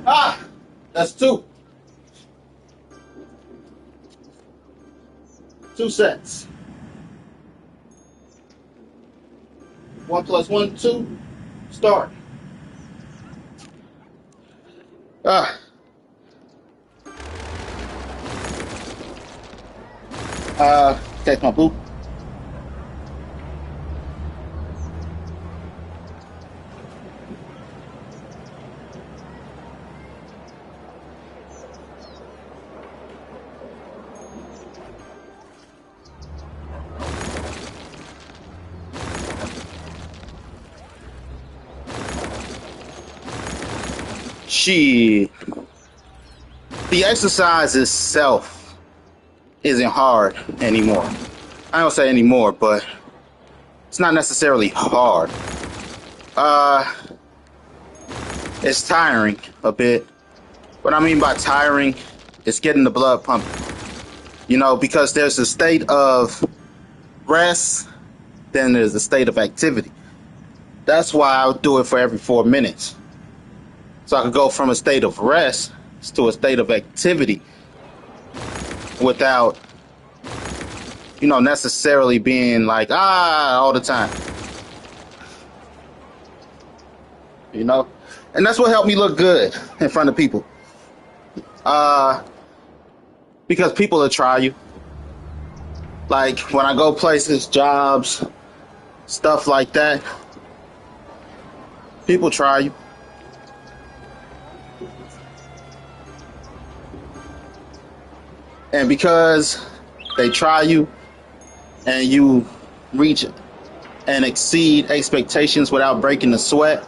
Ah, that's two. Two sets. 1 plus 1, 2. Start. Ah. Take my boot. Shit. The exercise itself isn't hard anymore. I don't say anymore, but it's not necessarily hard. Uh, it's tiring a bit. What I mean by tiring is getting the blood pumping. You know, because there's a state of rest, then there's a state of activity. That's why I would do it for every 4 minutes. So I could go from a state of rest to a state of activity without, necessarily being like, all the time. And that's what helped me look good in front of people. Because people will try you. Like when I go places, jobs, stuff like that, people try you. And because they try you and you reach and exceed expectations without breaking the sweat,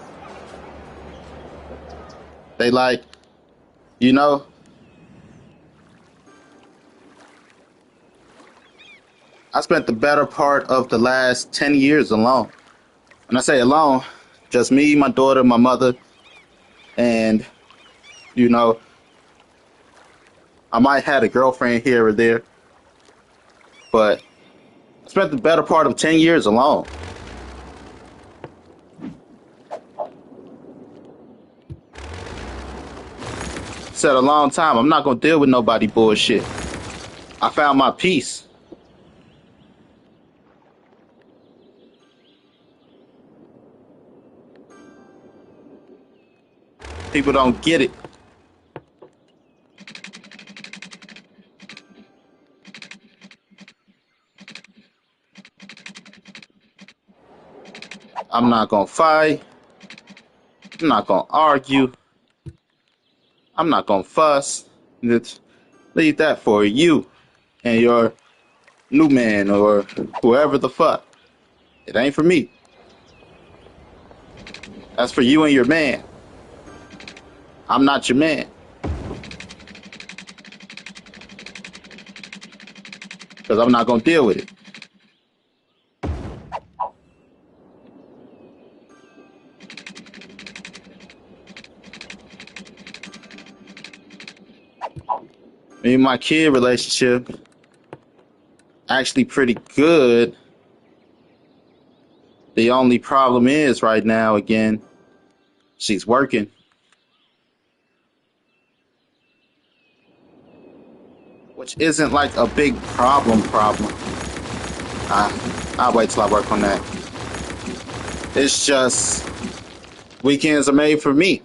they like, I spent the better part of the last 10 years alone. When I say alone, just me, my daughter, my mother, and, I might have a girlfriend here or there, but I spent the better part of 10 years alone. Said a long time, I'm not going to deal with nobody bullshit. I found my peace. People don't get it. I'm not going to fight. I'm not going to argue. I'm not going to fuss. Leave that for you and your new man or whoever the fuck. It ain't for me. That's for you and your man. I'm not your man. Because I'm not going to deal with it. Me and my kid relationship actually pretty good. The only problem is right now, again, she's working. Which isn't like a big problem. I'll wait till I work on that. It's just weekends are made for me.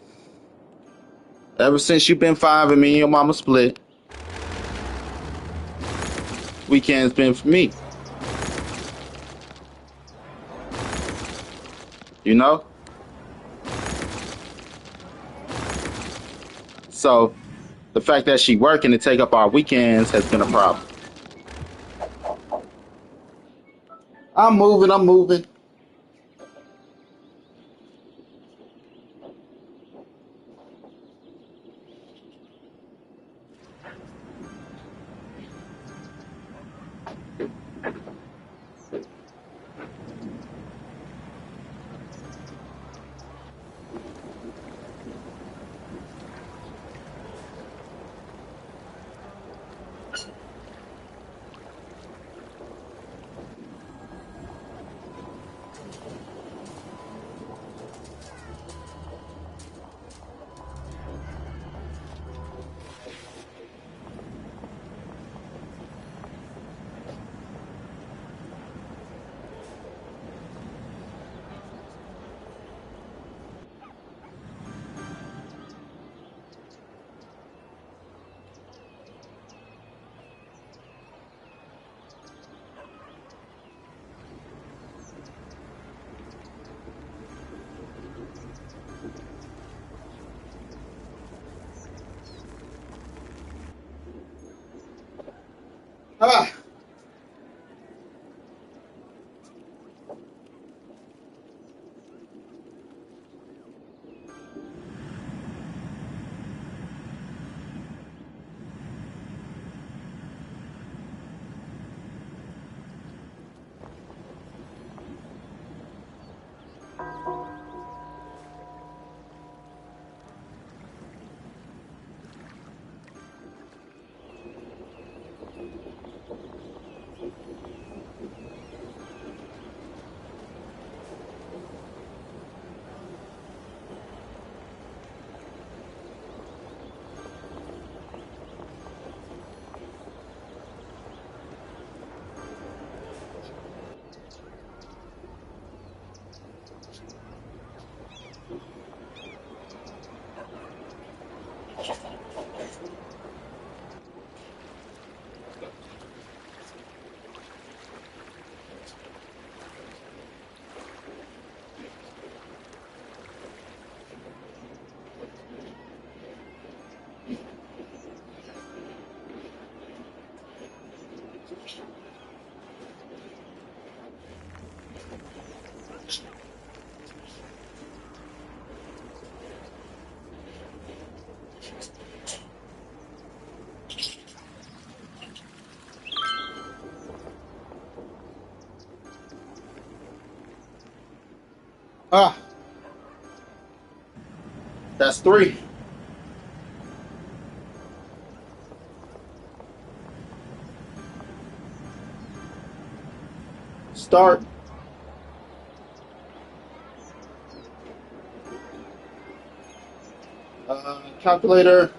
Ever since you've been 5 and me and your mama split, weekends been for me. So the fact that she working to take up our weekends has been a problem. I'm moving. Ah. Ah. That's 3. Start. Calculator.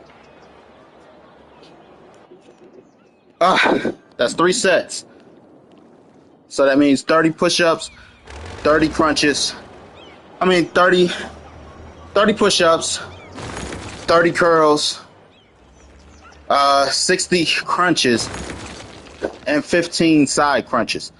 Ah, that's 3 sets. So that means 30 push-ups, 30 crunches. 30 push-ups, 30 curls, 60 crunches, and 15 side crunches.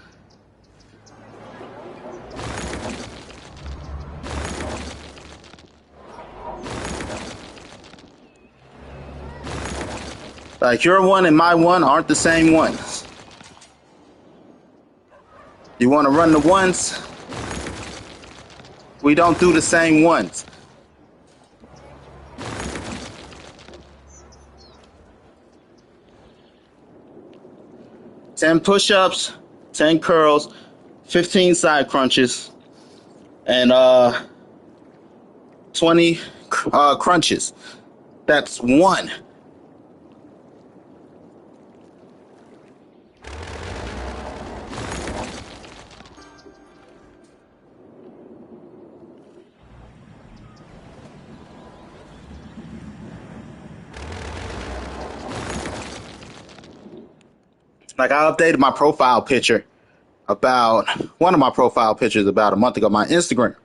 Like your one and my one aren't the same ones. You want to run the ones? We don't do the same ones. Ten push-ups, 10 curls, 15 side crunches, and 20 crunches. That's 1. Like I updated my profile picture about one of my profile pictures about a month ago, my Instagram,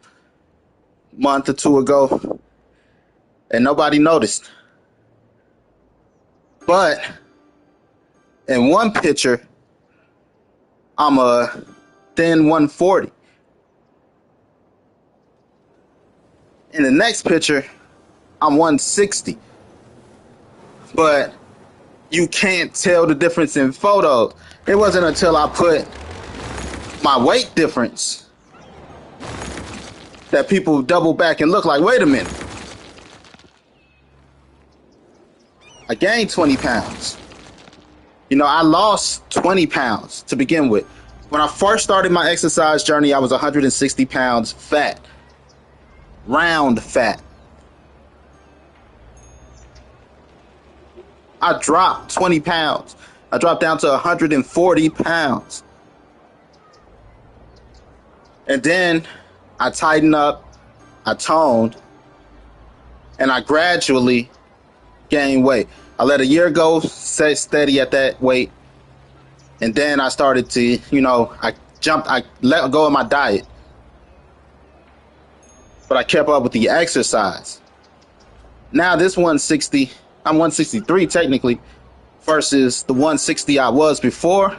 month or 2 ago, and nobody noticed. But in one picture, I'm a thin 140. In the next picture, I'm 160. But you can't tell the difference in photos. It wasn't until I put my weight difference that people double back and look like, wait a minute. I gained 20 pounds. I lost 20 pounds to begin with. When I first started my exercise journey, I was 160 pounds fat. Round fat. I dropped 20 pounds. I dropped down to 140 pounds. And then I tightened up, I toned, and I gradually gained weight. I let a year go, stay steady at that weight. And then I started to, I let go of my diet. But I kept up with the exercise. Now this 160, I'm 163 technically, versus the 160 I was before.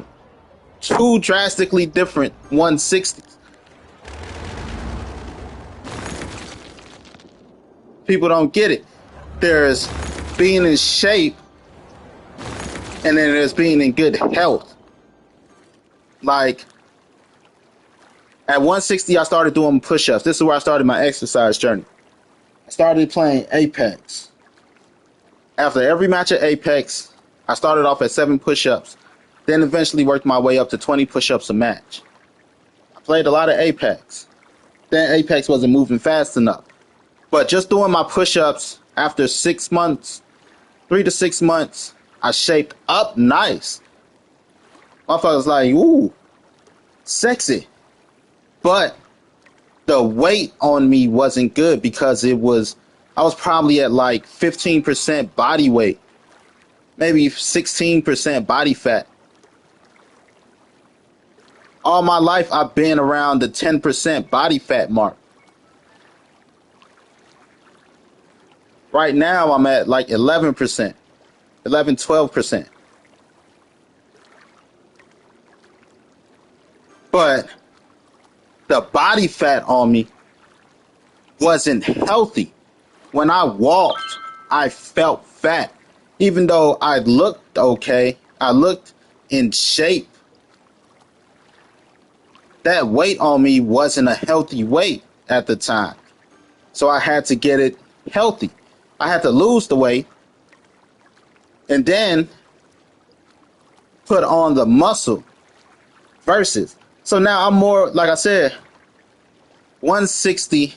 2 drastically different 160s. People don't get it. There's being in shape, and then there's being in good health. Like at 160, I started doing push-ups. This is where I started my exercise journey. I started playing Apex. After every match at Apex, I started off at 7 push-ups, then eventually worked my way up to 20 push-ups a match. I played a lot of Apex. Then Apex wasn't moving fast enough. But just doing my push-ups after 6 months, 3 to 6 months, I shaped up nice. Motherfuckers like, ooh, sexy. But the weight on me wasn't good because I was probably at like 15% body weight, maybe 16% body fat. All my life, I've been around the 10% body fat mark. Right now, I'm at like 11%, 11, 12%. But the body fat on me wasn't healthy. When I walked, I felt fat. Even though I looked okay, I looked in shape, that weight on me wasn't a healthy weight at the time. So I had to get it healthy. I had to lose the weight and then put on the muscle versus. So now I'm more, like I said, 160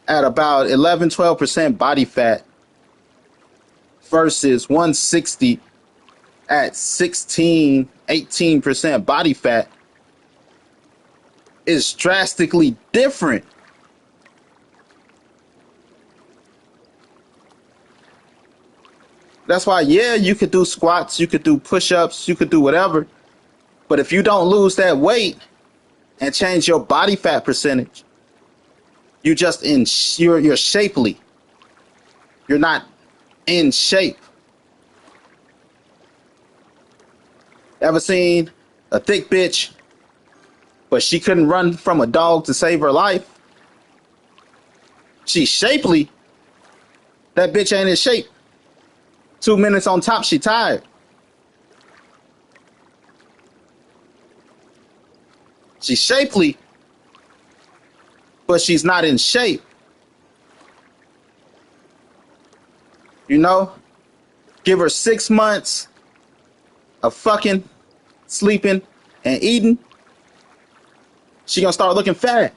at about 11, 12% body fat versus 160 at 16, 18% body fat is drastically different. That's why, yeah, you could do squats, you could do push-ups, you could do whatever. But if you don't lose that weight and change your body fat percentage, you just you're shapely. You're not in shape. Ever seen a thick bitch, but she couldn't run from a dog to save her life? She's shapely. That bitch ain't in shape. 2 minutes on top, she tired. She's shapely, but she's not in shape. You know? Give her 6 months of fucking, sleeping, and eating. She gonna start looking fat.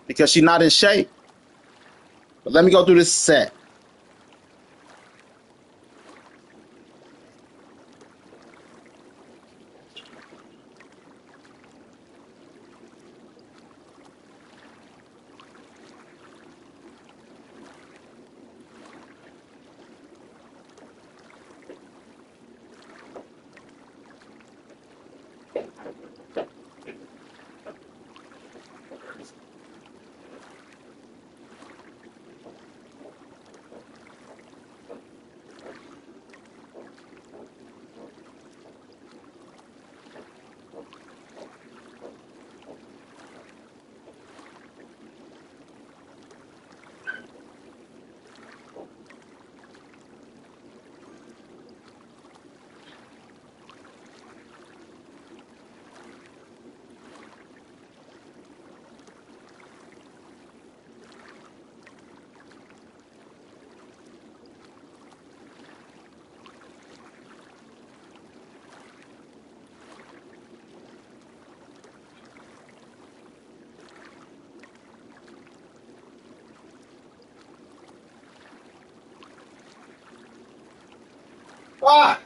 Because she's not in shape. But let me go through this set. Why?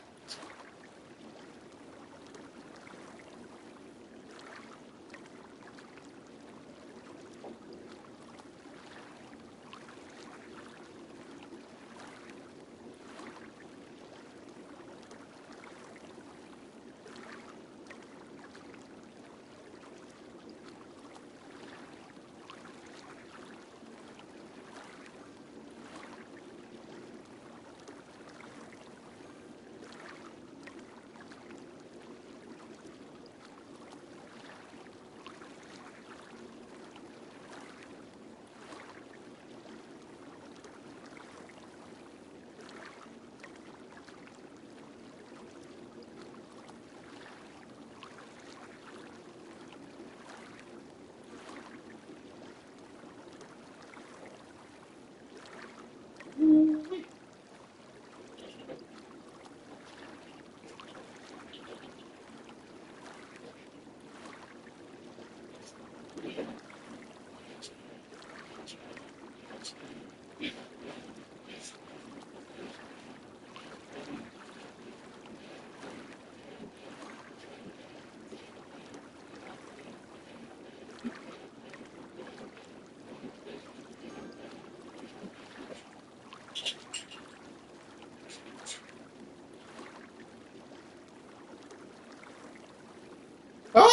Ah!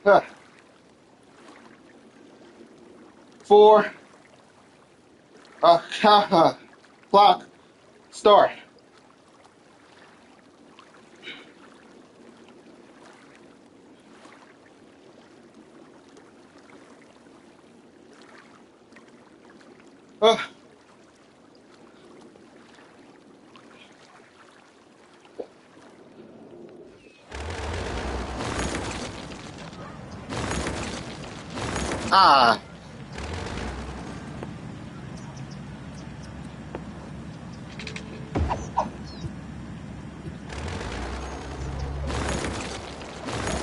Ah. 4. Clock. Start. Ah. Ah.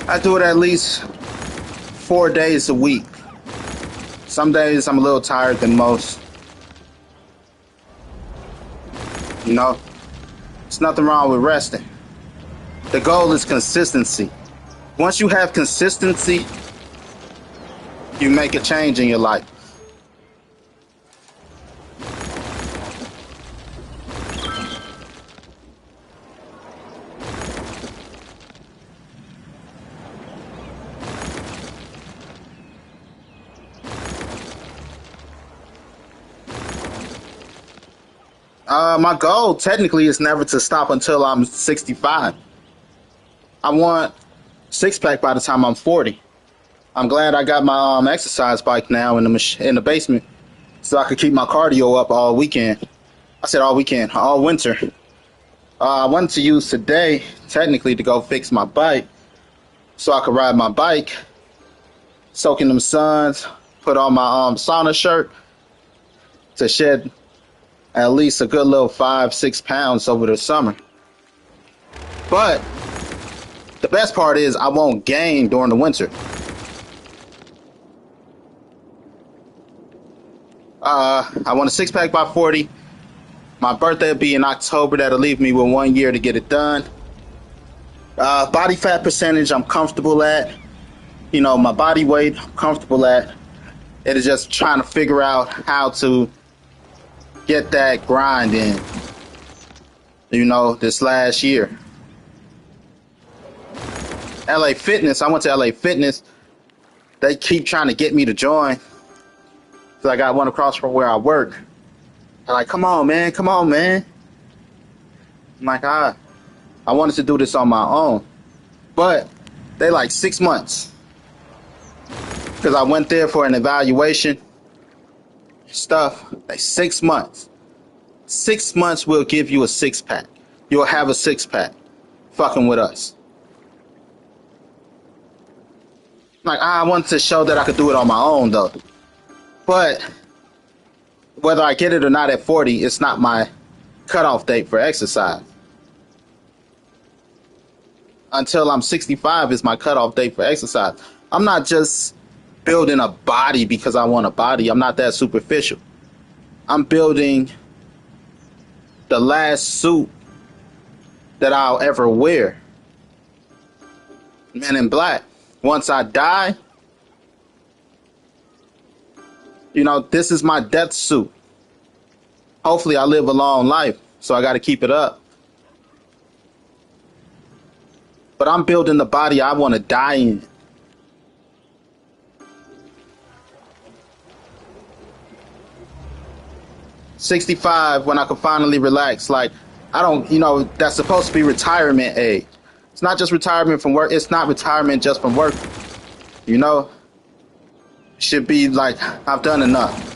I do it at least 4 days a week. Some days I'm a little tired than most. You know, there's nothing wrong with resting. The goal is consistency. Once you have consistency, you make a change in your life. My goal technically is never to stop until I'm 65. I want six pack by the time I'm 40. I'm glad I got my exercise bike now in the basement, so I could keep my cardio up all weekend. I said all weekend, all winter. I wanted to use today technically to go fix my bike, so I could ride my bike, soak in them suns, put on my sauna shirt to shed at least a good little 5-6 pounds over the summer. But the best part is I won't gain during the winter. I want a six pack by 40. My birthday will be in October. That'll leave me with 1 year to get it done. Body fat percentage, I'm comfortable at. You know, my body weight, I'm comfortable at. It is just trying to figure out how to get that grind in, you know, this last year. LA Fitness, I went to LA Fitness. They keep trying to get me to join. So I got one across from where I work. They're like, come on, man, come on, man. I'm like, I wanted to do this on my own. But they like 6 months. Because I went there for an evaluation stuff. Like 6 months. 6 months will give you a six pack. You'll have a six pack. Fucking with us. Like, I wanted to show that I could do it on my own, though. But whether I get it or not at 40, it's not my cutoff date for exercise. Until I'm 65 is my cutoff date for exercise. I'm not just building a body because I want a body. I'm not that superficial. I'm building the last suit that I'll ever wear. Men in Black. Once I die, you know, this is my death suit. Hopefully I live a long life, so I got to keep it up. But I'm building the body I want to die in. '65 when I can finally relax. Like, I don't, you know, that's supposed to be retirement age. It's not just retirement from work. It's not retirement just from work. You know, it should be like, I've done enough.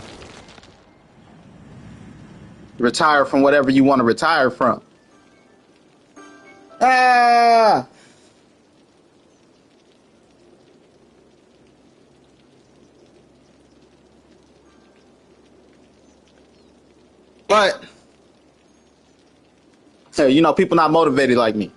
Retire from whatever you want to retire from. Ah! But, hey, you know, people not motivated like me.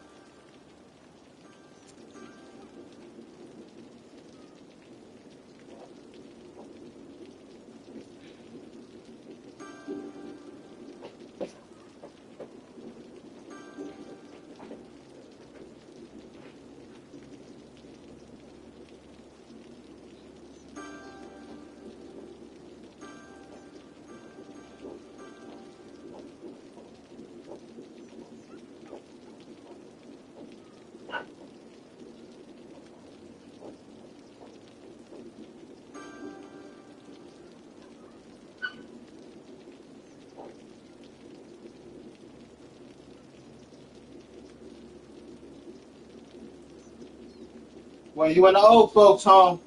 When you in the old folks' home,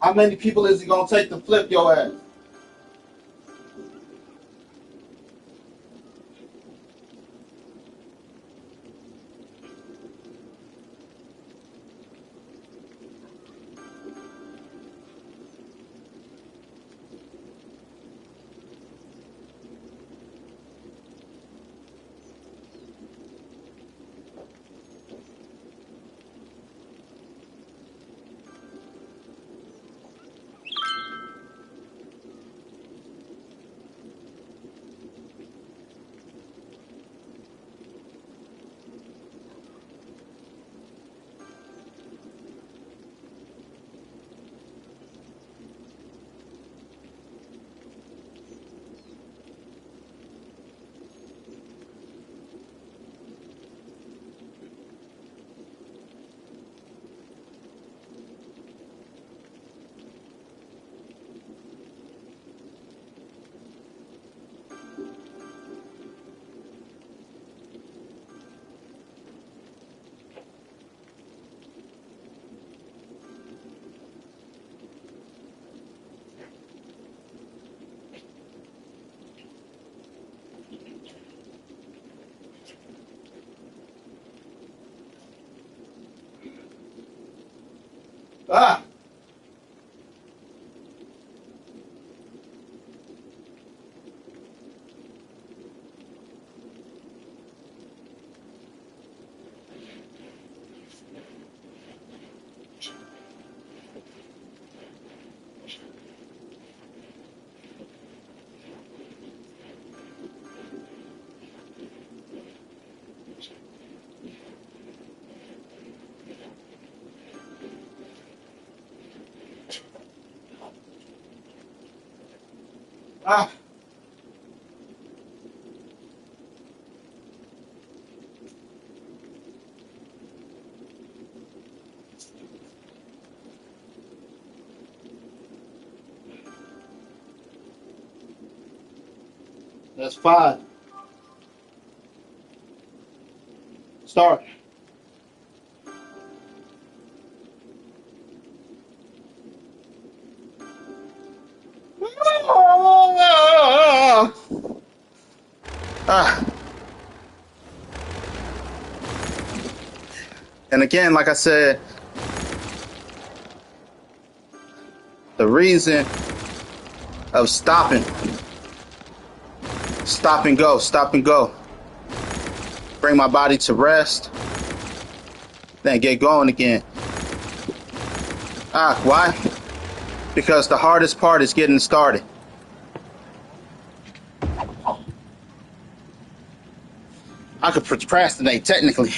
how many people is it gonna take to flip your ass? Ah, ah. That's 5. Start. Ah. And again, like I said, the reason of stopping, stop and go, bring my body to rest, then get going again. Ah, why? Because the hardest part is getting started. I could procrastinate technically.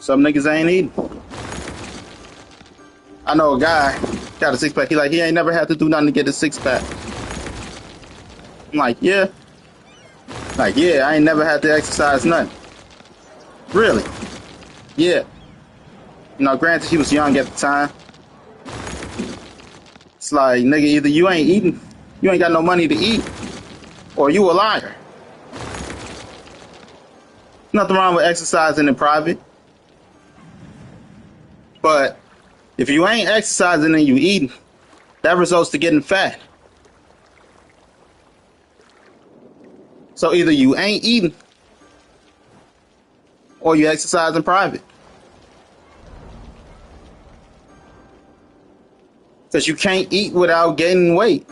Some niggas ain't eating. I know a guy got a 6-pack. He ain't never had to do nothing to get a 6-pack. I'm like, yeah. Like, yeah, I ain't never had to exercise nothing. Really? Yeah. You know, granted, he was young at the time. It's like, nigga, either you ain't eating, you ain't got no money to eat, or you a liar. Nothing wrong with exercising in private. But if you ain't exercising and you eating, that results to getting fat. So either you ain't eating or you exercise in private. Because you can't eat without gaining weight.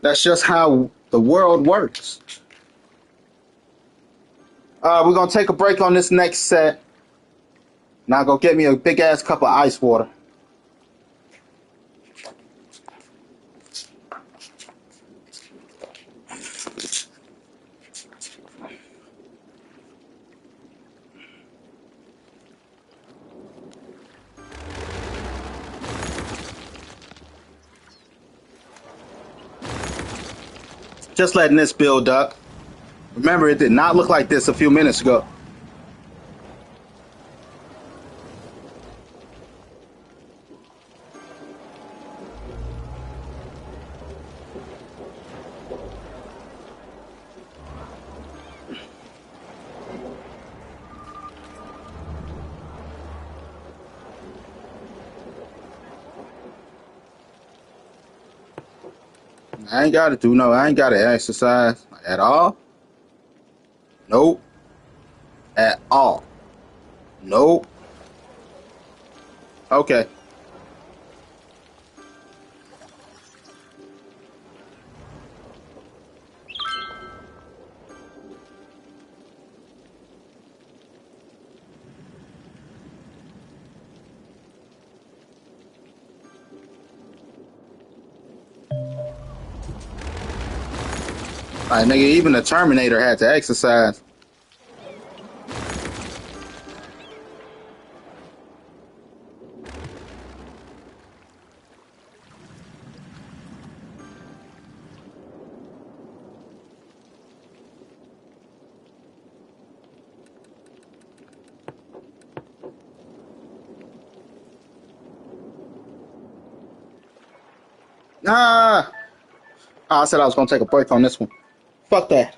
That's just how the world works. We're going to take a break on this next set. Now go get me a big ass cup of ice water. Just letting this build up. Remember, it did not look like this a few minutes ago. I ain't got to do no. I ain't got to exercise at all. Nope. At all. Nope. Okay. Like, nigga, even the Terminator had to exercise. Ah! Oh, I said I was gonna take a break on this one. Fuck that.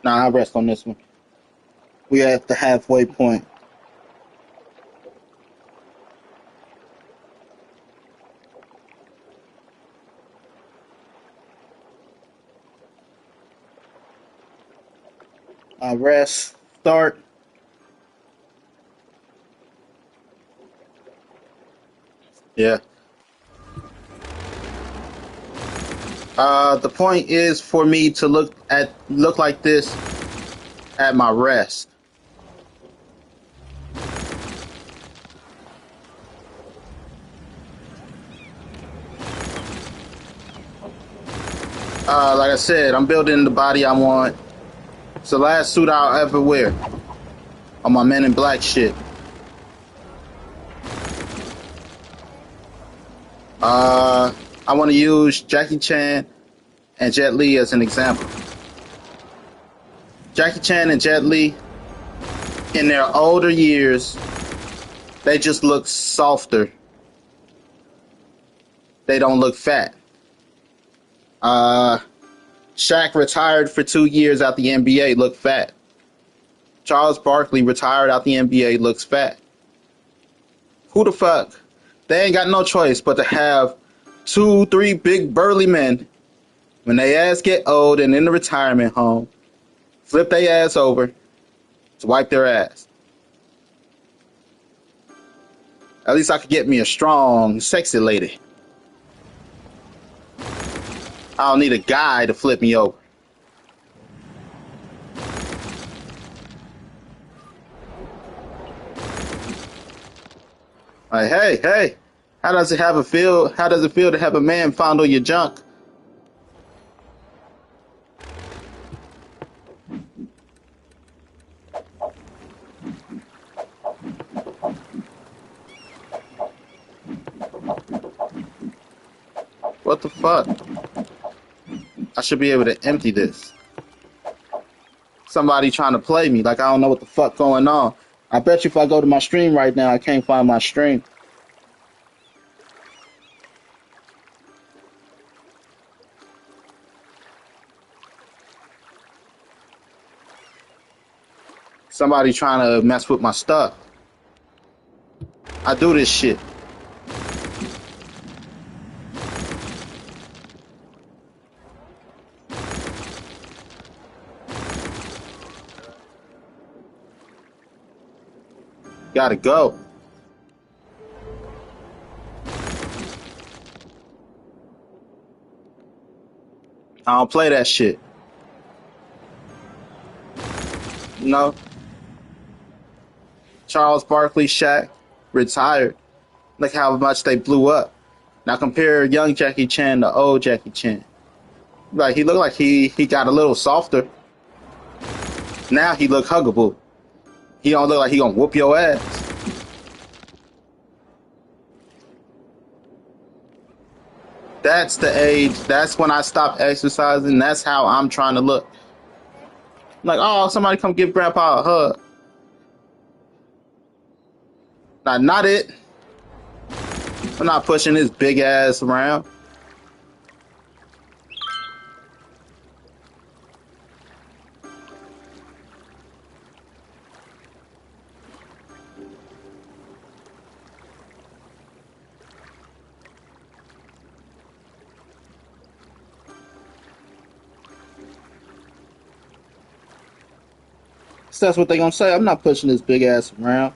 Nah, I'll rest on this one. We at the halfway point. I rest. Start. Yeah. The point is for me to look like this at my rest. Like I said, I'm building the body I want. It's the last suit I'll ever wear on my Men in Black shit. I want to use Jackie Chan and Jet Li as an example. Jackie Chan and Jet Li, in their older years, they just look softer. They don't look fat. Shaq retired for 2 years out the NBA, looked fat. Charles Barkley retired out the NBA, looks fat. Who the fuck? They ain't got no choice but to have 2, 3 big burly men when they ass get old and in the retirement home, flip their ass over to wipe their ass. At least I could get me a strong, sexy lady. I don't need a guy to flip me over. Like, hey, how does it feel to have a man fondle your junk? What the fuck? I should be able to empty this. Somebody trying to play me like I don't know what the fuck going on. I bet you if I go to my stream right now, I can't find my stream. Somebody trying to mess with my stuff. I do this shit. Gotta go. I don't play that shit. No. Charles Barkley, Shaq, retired. Look how much they blew up. Now compare young Jackie Chan to old Jackie Chan. Like he looked like he got a little softer. Now he look huggable. He don't look like he gonna whoop your ass. That's the age. That's when I stopped exercising. That's how I'm trying to look. Like, oh, somebody come give Grandpa a hug. Nah, not it. I'm not pushing his big ass around. So that's what they gonna say. I'm not pushing his big ass around.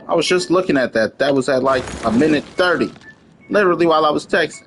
I was just looking at that. That was at like a minute 30. Literally while I was texting.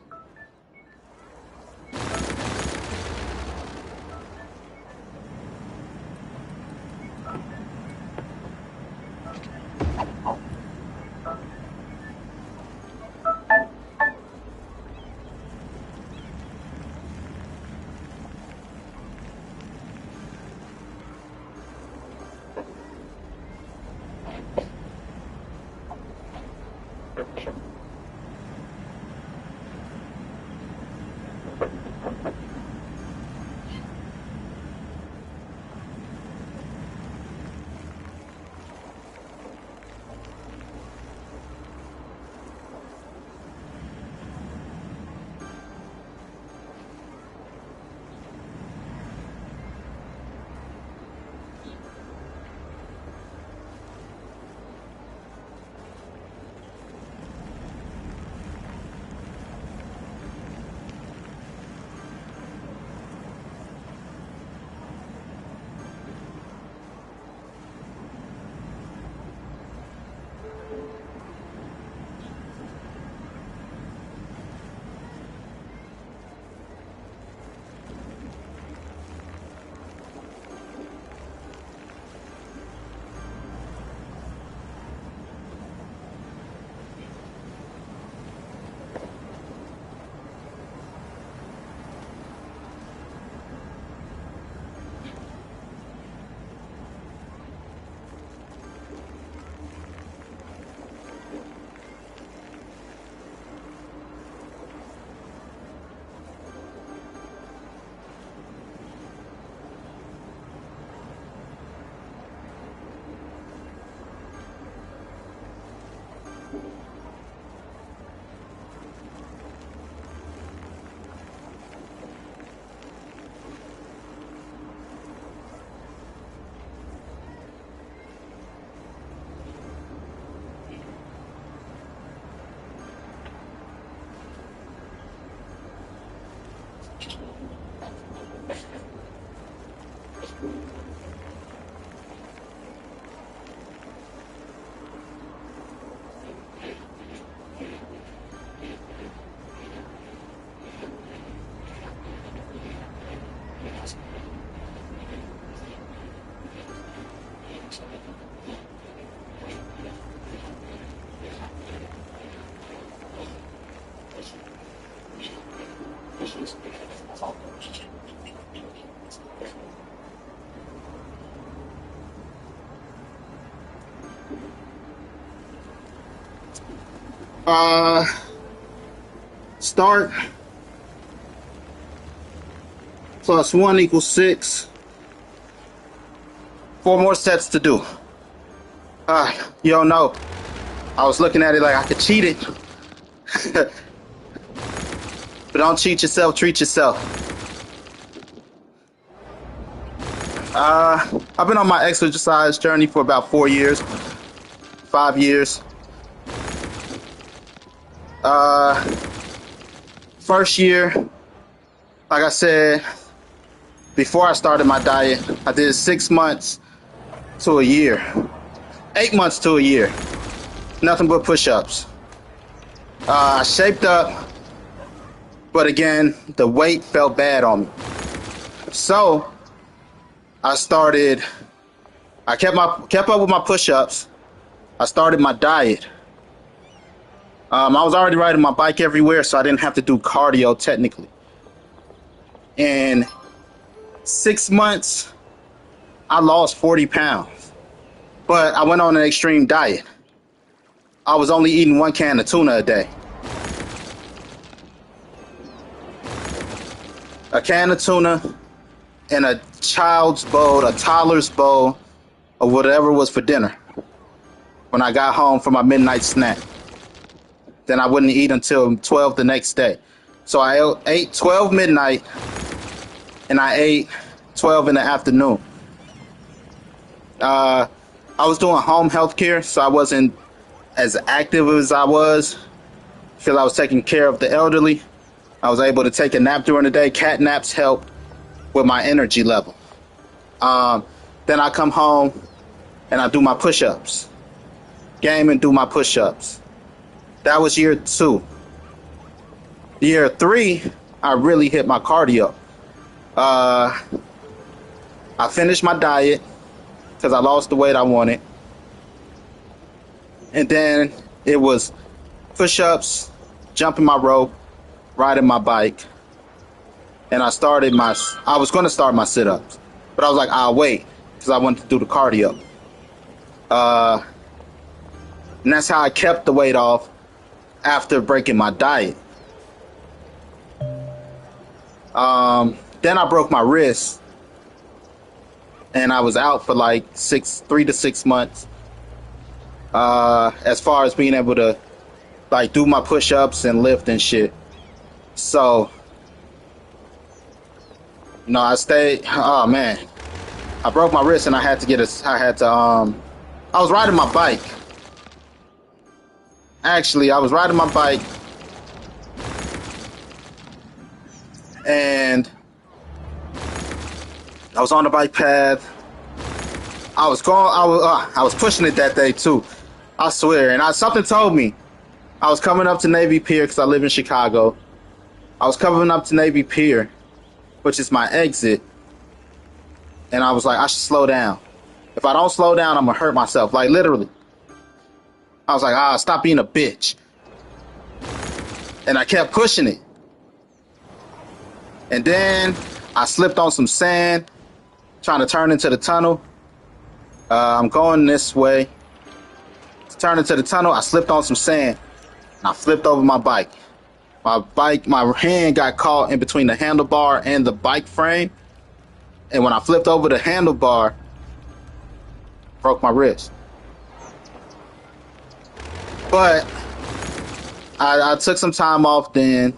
Start plus 1 equals 6. 4 more sets to do. You don't know. I was looking at it like I could cheat it. But don't cheat yourself, treat yourself. I've been on my exercise journey for about 4 years, 5 years. First year, like I said, before I started my diet, I did 6 months to a year, 8 months to a year, nothing but push-ups. I shaped up, But again, the weight felt bad on me. So I started. I kept up with my push-ups. I started my diet. I was already riding my bike everywhere, so I didn't have to do cardio technically. In 6 months, I lost 40 pounds. But I went on an extreme diet. I was only eating 1 can of tuna a day. A can of tuna in a child's bowl, a toddler's bowl, or whatever was for dinner when I got home from my midnight snack. Then I wouldn't eat until 12 the next day. So I ate 12 midnight and I ate 12 in the afternoon. I was doing home health care, so I wasn't as active as I was because I was taking care of the elderly. I was able to take a nap during the day. Cat naps helped with my energy level. Then I come home and I do my push-ups. Game and do my push-ups. That was year 2. Year 3, I really hit my cardio. I finished my diet because I lost the weight I wanted. And then it was push-ups, jumping my rope, riding my bike. And I was going to start my sit-ups. But I was like, I'll wait because I wanted to do the cardio. And that's how I kept the weight off after breaking my diet. Then I broke my wrist. And I was out for like 3 to 6 months. As far as being able to like do my push-ups and lift and shit. So, I stayed. Oh man, I broke my wrist and I was riding my bike. Actually, I was riding my bike and I was on the bike path. I was pushing it that day too. I swear. And something told me I was coming up to Navy Pier because I live in Chicago. I was coming up to Navy Pier, which is my exit. And I was like, I should slow down. If I don't slow down, I'm going to hurt myself. Like, literally. I was like, stop being a bitch. And I kept pushing it. And then I slipped on some sand, trying to turn into the tunnel. I'm going this way. To turn into the tunnel, I slipped on some sand. And I flipped over my bike. My hand got caught in between the handlebar and the bike frame. And when I flipped over the handlebar, broke my wrist. But I took some time off then.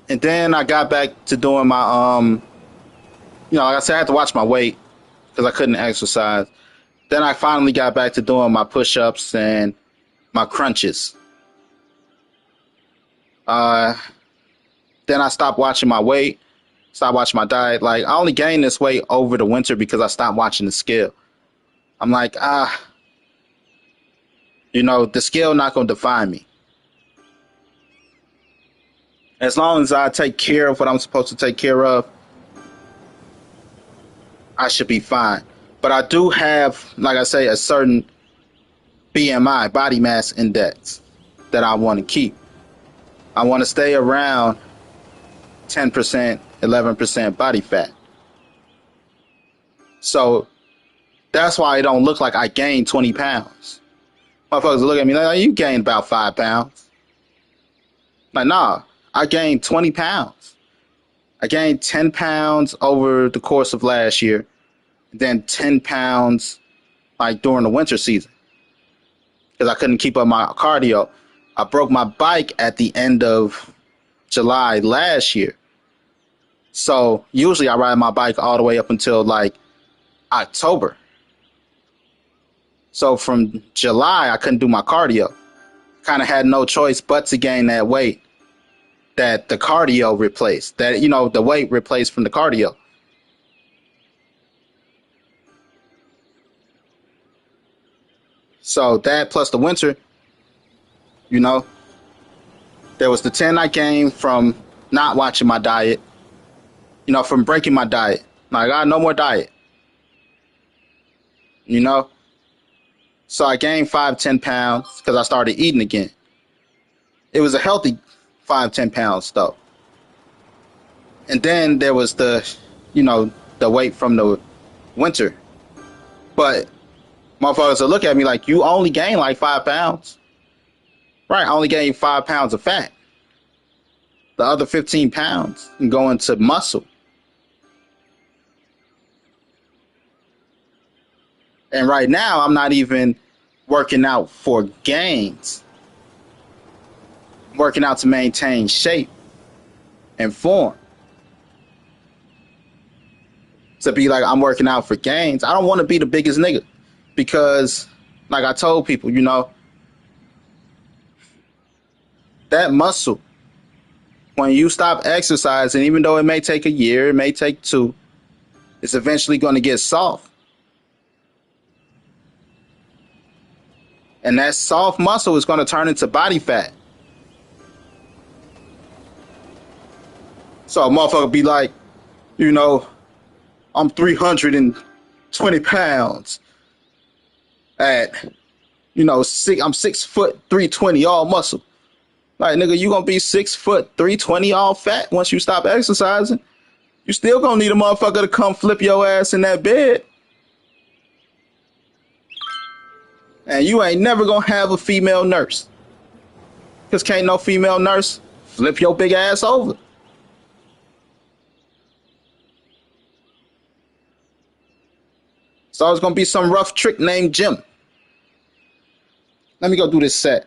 And then I got back to doing my, like I said, I had to watch my weight because I couldn't exercise. Then I finally got back to doing my push-ups and my crunches. Then I stopped watching my weight, stopped watching my diet. Like, I only gained this weight over the winter because I stopped watching the scale. I'm like, the scale not going to define me. As long as I take care of what I'm supposed to take care of, I should be fine. But I do have, like I say, a certain BMI, body mass index, that I want to keep. I want to stay around 10%, 11% body fat. So that's why it don't look like I gained 20 pounds. Motherfuckers look at me like, oh, you gained about 5 pounds. Like, nah, I gained 20 pounds. I gained 10 pounds over the course of last year. Then 10 pounds like during the winter season because I couldn't keep up my cardio. I broke my bike at the end of July last year. So usually I ride my bike all the way up until like October. So from July, I couldn't do my cardio. Kind of had no choice but to gain that weight that the cardio replaced, that, the weight replaced from the cardio. So that plus the winter, you know, there was the 10 night game from not watching my diet, from breaking my diet. Like, I got no more diet, you know? So I gained 5, 10 pounds because I started eating again. It was a healthy 5, 10 pounds though. And then there was the weight from the winter. But motherfuckers will look at me like, you only gained like 5 pounds. Right, I only gained 5 pounds of fat. The other 15 pounds can go into muscle. And right now, I'm not even working out for gains. I'm working out to maintain shape and form. To be like, I'm working out for gains. I don't want to be the biggest nigga because, like I told people, that muscle, when you stop exercising, even though it may take a year, it may take two, it's eventually going to get soft. And that soft muscle is going to turn into body fat. So a motherfucker be like, I'm 320 pounds at, I'm 6 foot 320 all muscle. Like, nigga, you gonna be 6 foot 320 all fat once you stop exercising. You still gonna need a motherfucker to come flip your ass in that bed. And you ain't never gonna have a female nurse. Cause can't no female nurse flip your big ass over. So it's gonna be some rough trick named Jim. Let me go do this set.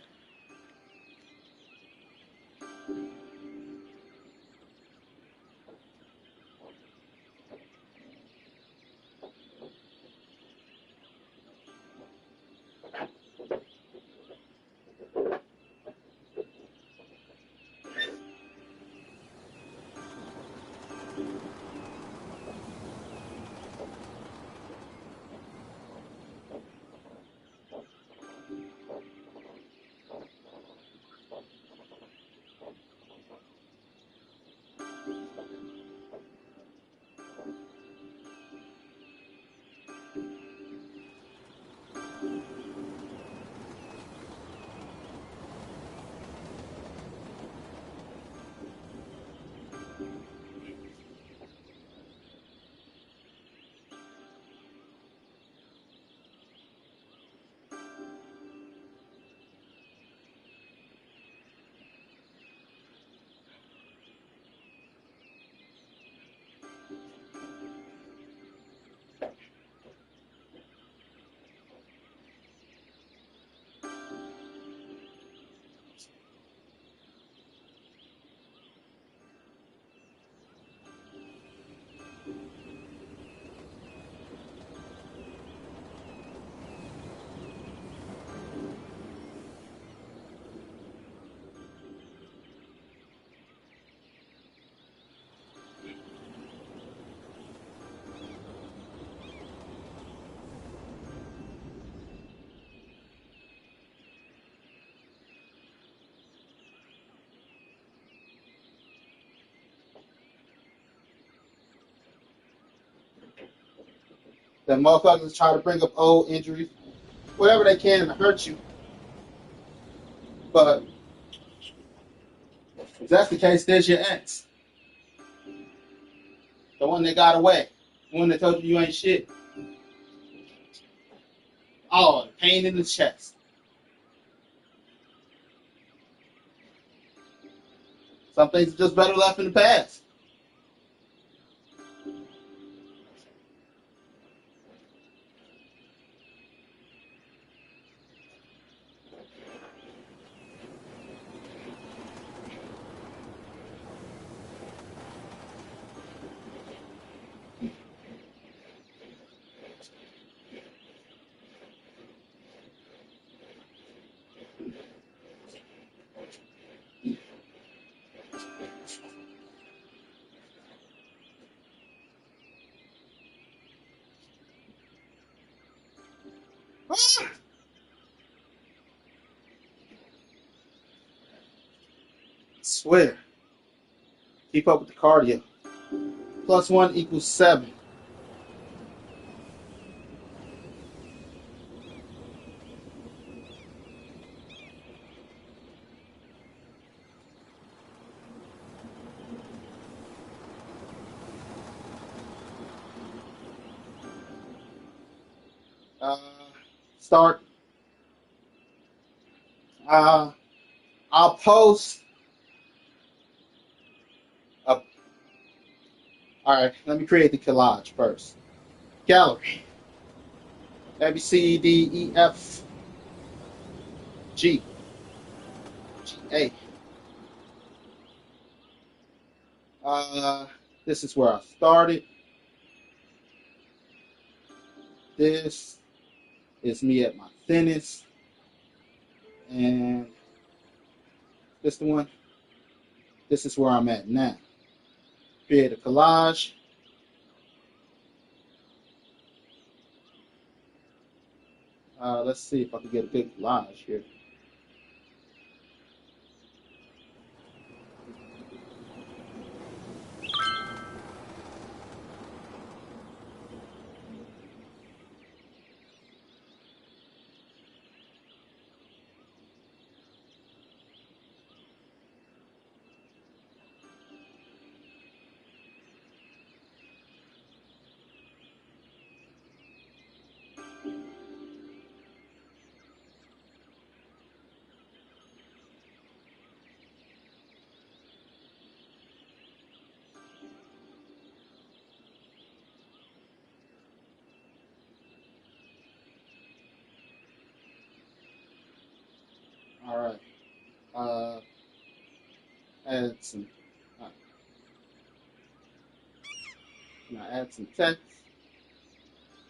That motherfuckers try to bring up old injuries, whatever they can to hurt you. But if that's the case, there's your ex. The one that got away. The one that told you ain't shit. Oh, the pain in the chest. Some things are just better left in the past. swear. Keep up with the cardio. +1 equals 7. Uh, Start. I'll post a. All right, let me create the collage first. Gallery. A B C D E F G G A. This is where I started. This is me at my thinnest, and this the one. This is where I'm at now. Create a collage. Let's see if I can get a good collage here. All right. Uh, add some. Uh, Now add some text.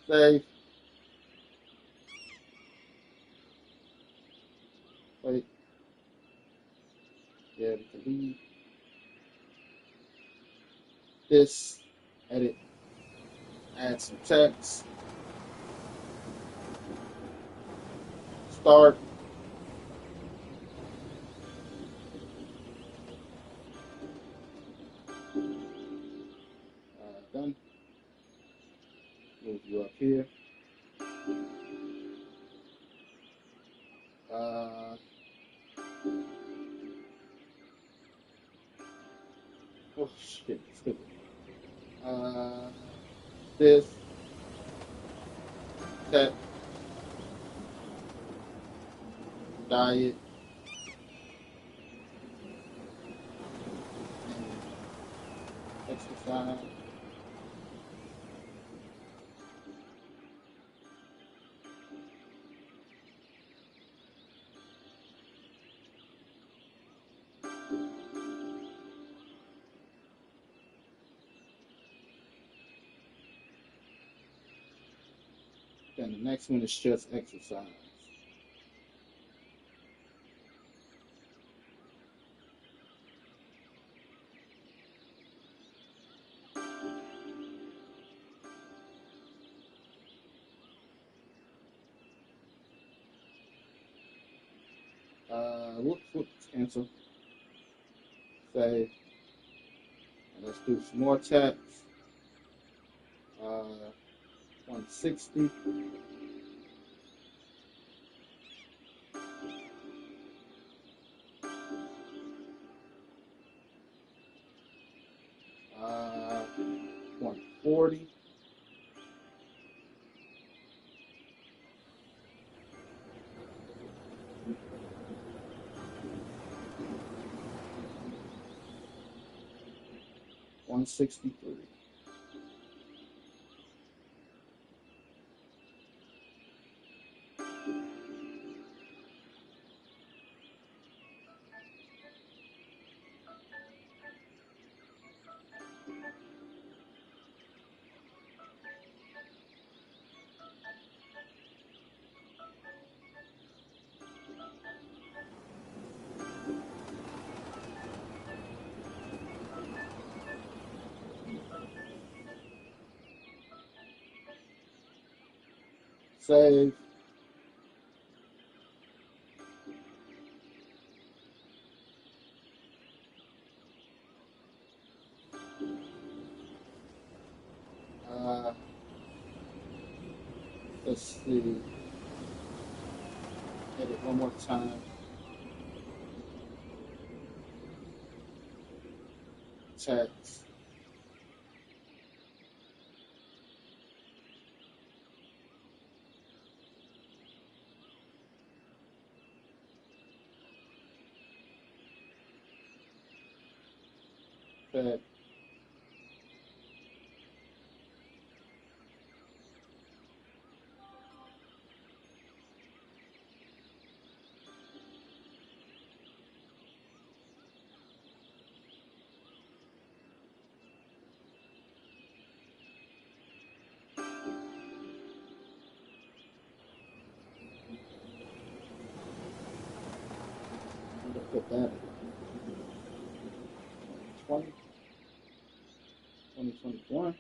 Save. Wait. Yeah, delete this. Edit. Add some text. Start. Done. Move you up here. Uh, oh shit, stupid. This text diet and exercise. Then the next one is just exercise. Whoops, cancel. Save. And let's do some more text. 160. Uh, 140. $163. Save. Let's see. Edit one more time. Text. That. Put that 20, 2021.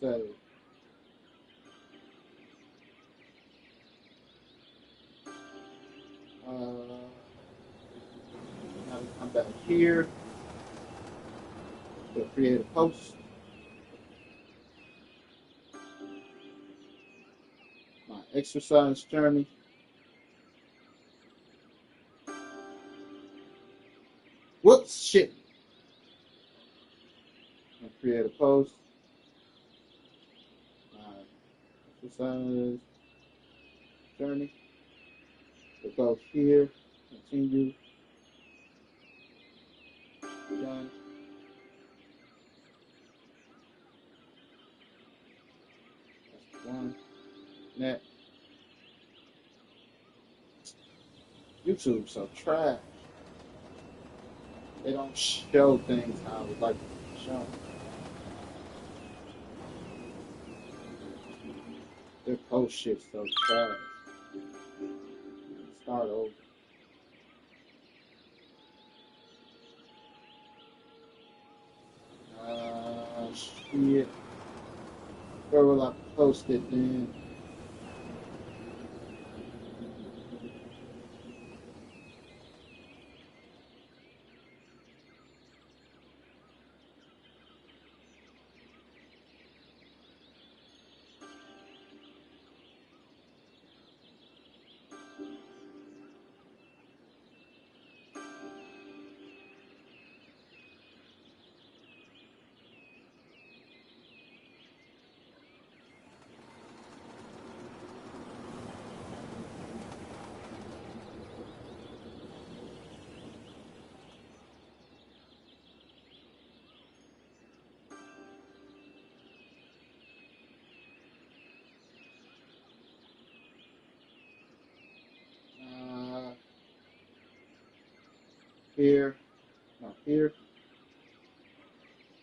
So now we come back here to create a post. My exercise journey. Whoops, shit. And create a post. My exercise journey. We'll go here, continue, done. That's one. Next. YouTube so trash. They don't show things how I would like them to be shown. Their post shit so trash. Start over. Shit. Where will I post it then? Here, no, here,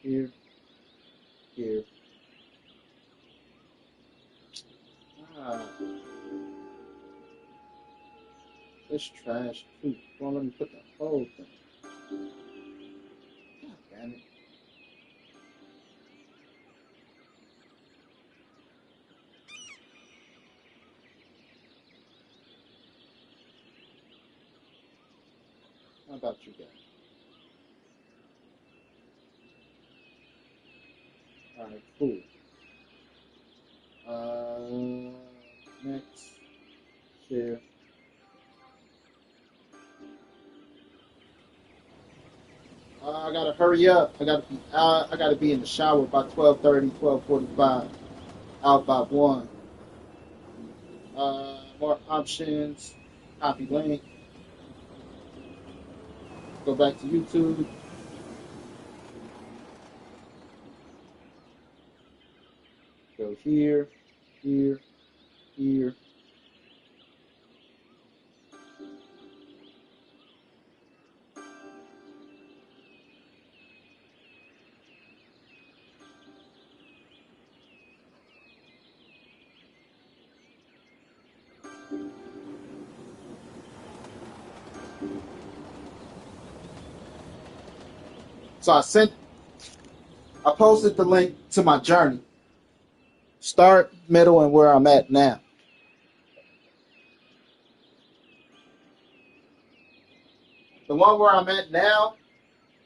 here, here. Ah, this trash too. Won't let me put the whole thing. God damn it. How about you guys? Alright, cool. Next, share. I gotta hurry up. I gotta be in the shower by 12:30, 12:45. Out by 1. More options. Copy link. Go back to YouTube. Go here, here, here. So I posted the link to my journey. Start, middle, and where I'm at now. The one where I'm at now,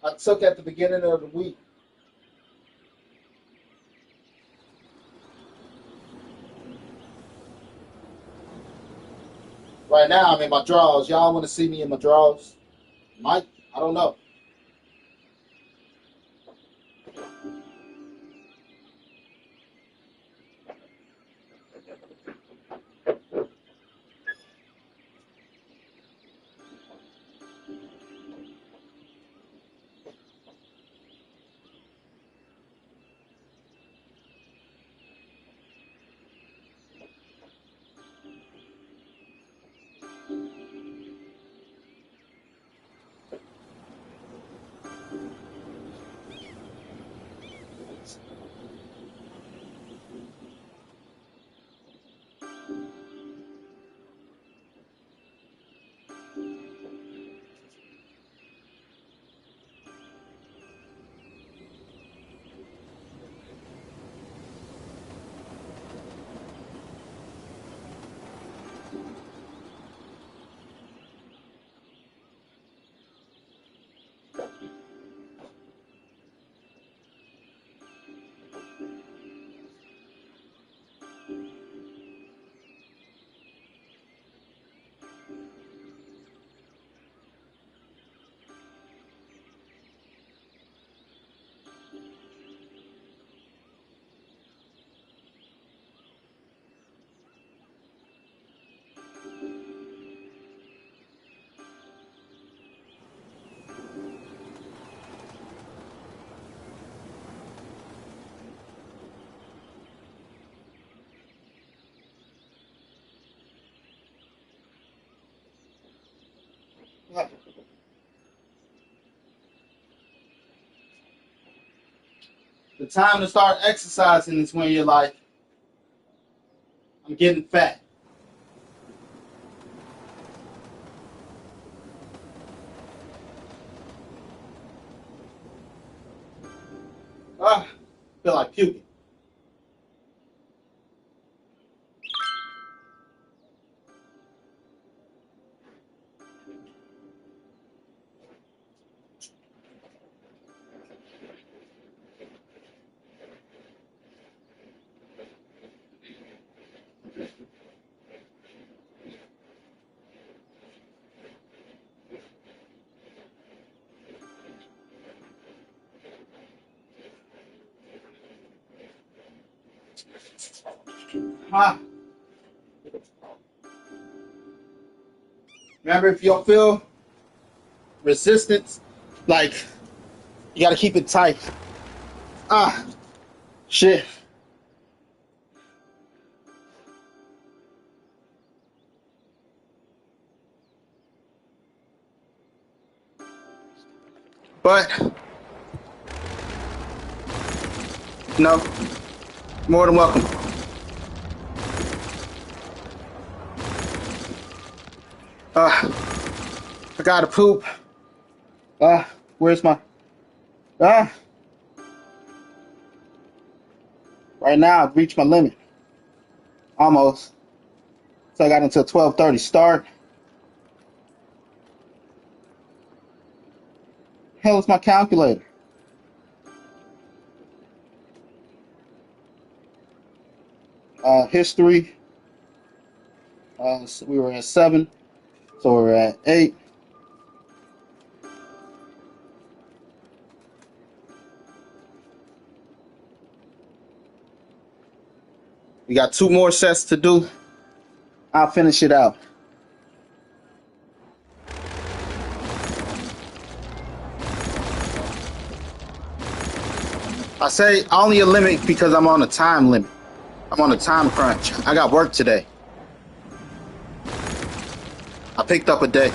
I took at the beginning of the week. Right now, I'm in my drawers. Y'all want to see me in my drawers? Might. I don't know. The time to start exercising is when you're like, I'm getting fat. I feel like puking. Huh? Remember, if you feel resistance, like you gotta keep it tight. Shit. But no, more than welcome. I gotta poop. Where's my right now I've reached my limit. Almost. So I got until 12:30 start. Hell is my calculator? History. So we were at 7, so we're at 8. We got 2 more sets to do. I'll finish it out. I say only a limit because I'm on a time limit. I'm on a time crunch. I got work today. I picked up a day.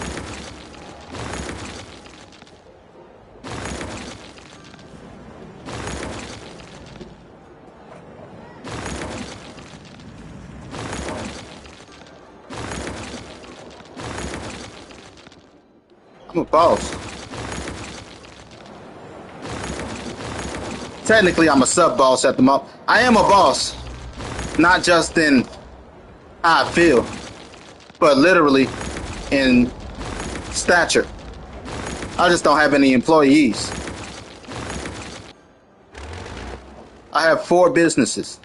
I'm a boss. Technically, I'm a sub-boss at the moment. I am a boss, not just in how I feel, but literally in stature. I just don't have any employees. I have 4 businesses.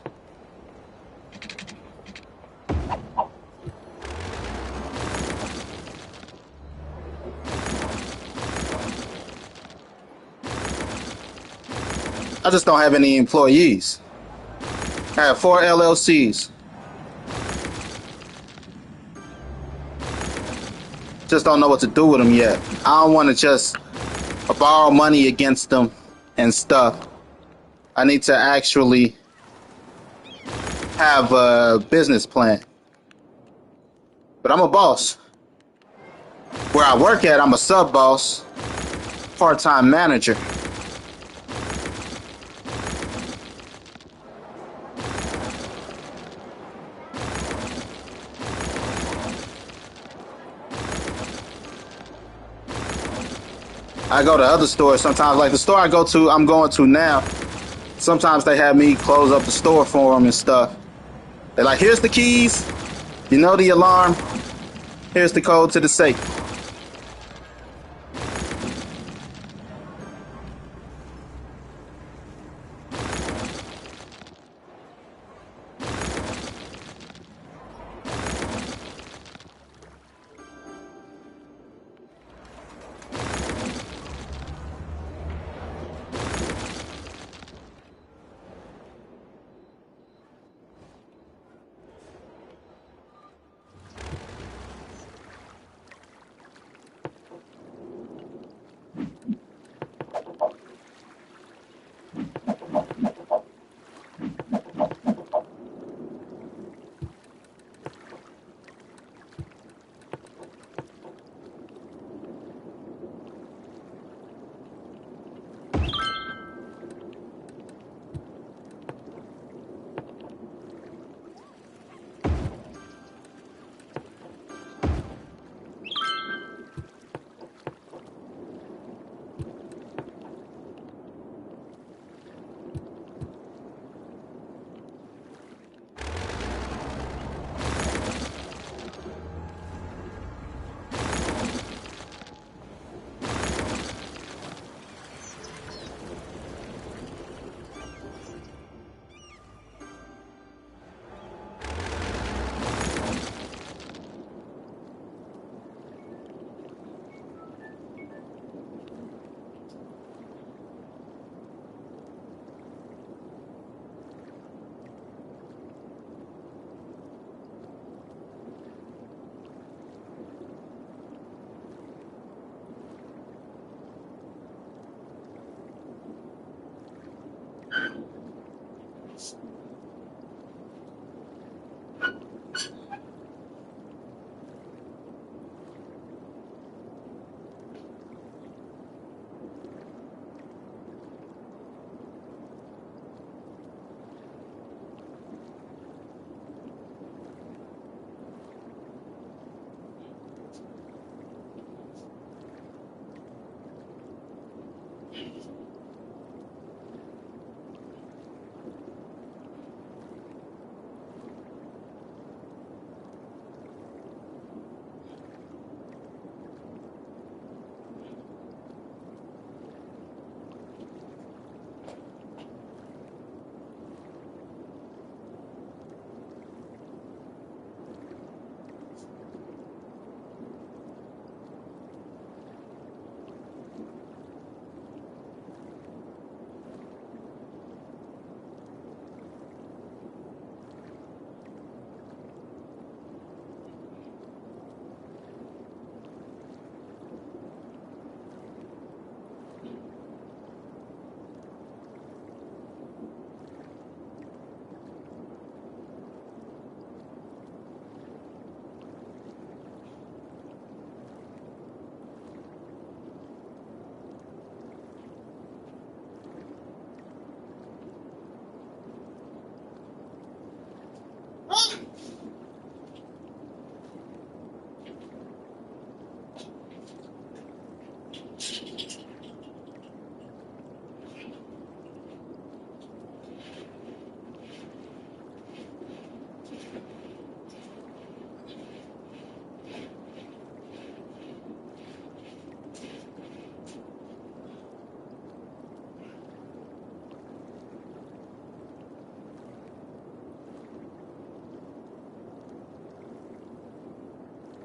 I just don't have any employees. I have 4 LLCs. Just don't know what to do with them yet. I don't want to just borrow money against them and stuff. I need to actually have a business plan. But I'm a boss. Where I work at, I'm a sub boss, part-time manager. I go to other stores sometimes, like the store I'm going to now. Sometimes they have me close up the store for them and stuff. They're like, here's the keys, you know the alarm, here's the code to the safe.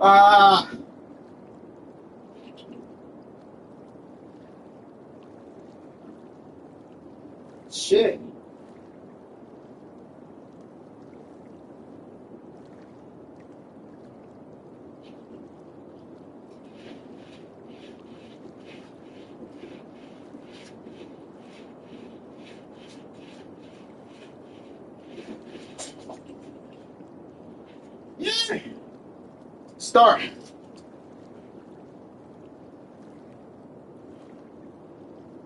Ah, shit. Yeah. Start.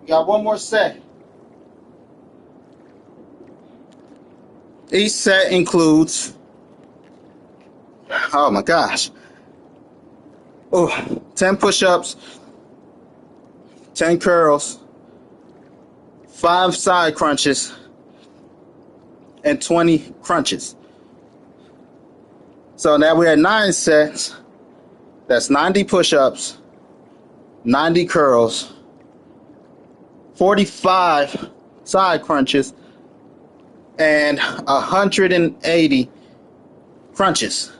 We got one more set. Each set includes, oh my gosh, 10 push-ups, 10 curls, 5 side crunches, and 20 crunches. So now we're at 9 sets. That's 90 push-ups, 90 curls, 45 side crunches, and 180 crunches.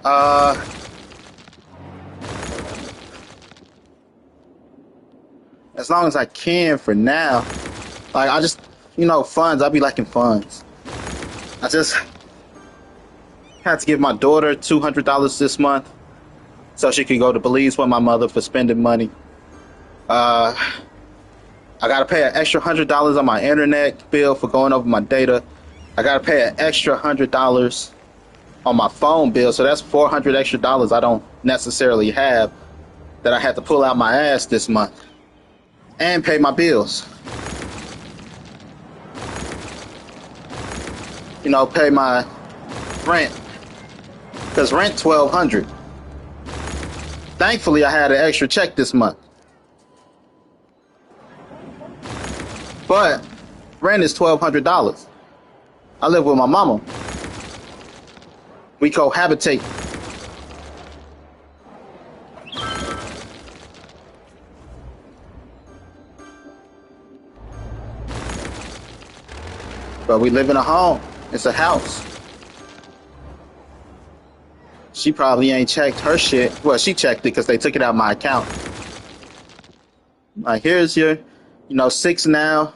Uh, as long as I can for now. Like I just, funds. I be liking funds. I just had to give my daughter $200 this month so she could go to Belize with my mother for spending money. Uh, I gotta pay an extra $100 on my internet bill for going over my data. I gotta pay an extra $100 on my phone bill, so that's $400 extra I don't necessarily have that I had to pull out my ass this month and pay my bills. Pay my rent because rent $1,200. Thankfully, I had an extra check this month, but rent is $1,200. I live with my mama. We cohabitate. But we live in a home. It's a house. She probably ain't checked her shit. Well, she checked it because they took it out of my account. Like, here's your, 6 now,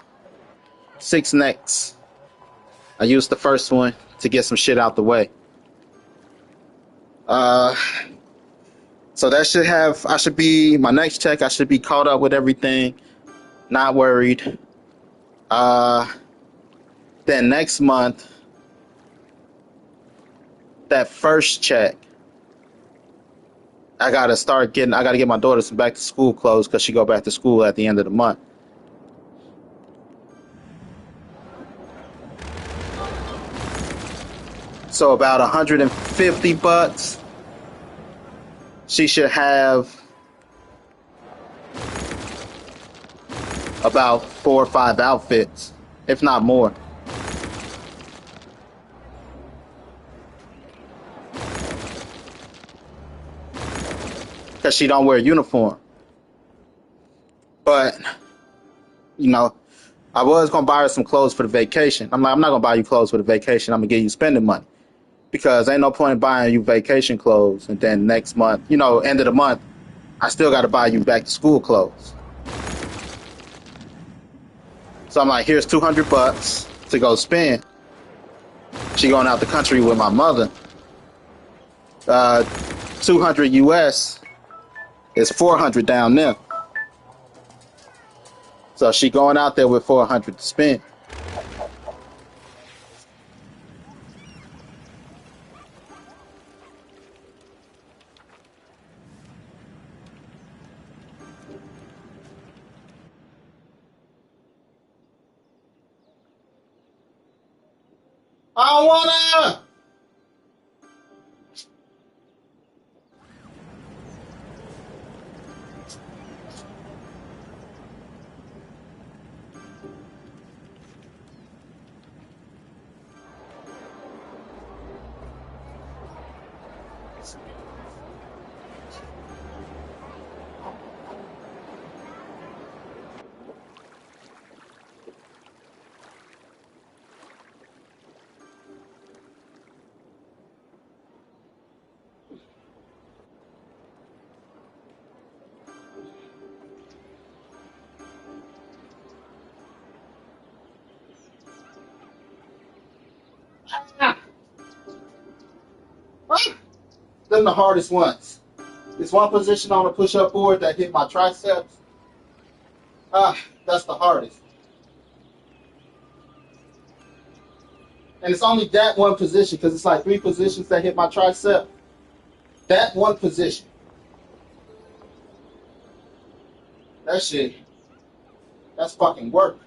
6 next. I used the first one to get some shit out the way. So that should be my next check. I should be caught up with everything. Not worried. Then next month, that first check, I gotta get my daughter some back to school clothes because she go back to school at the end of the month. So about $150. She should have about 4 or 5 outfits, if not more. Because she don't wear a uniform. But, I was going to buy her some clothes for the vacation. I'm like, I'm not going to buy you clothes for the vacation. I'm going to give you spending money. Because ain't no point in buying you vacation clothes. And then next month, end of the month, I still got to buy you back to school clothes. So I'm like, here's $200 to go spend. She going out the country with my mother. 200 US is 400 down there. So she going out there with 400 to spend. I don't wanna. Ah. Ah. Them the hardest ones. There's one position on the push-up board that hit my triceps. Ah, that's the hardest. And it's only that one position because it's like 3 positions that hit my tricep. That one position. That shit. That's fucking work.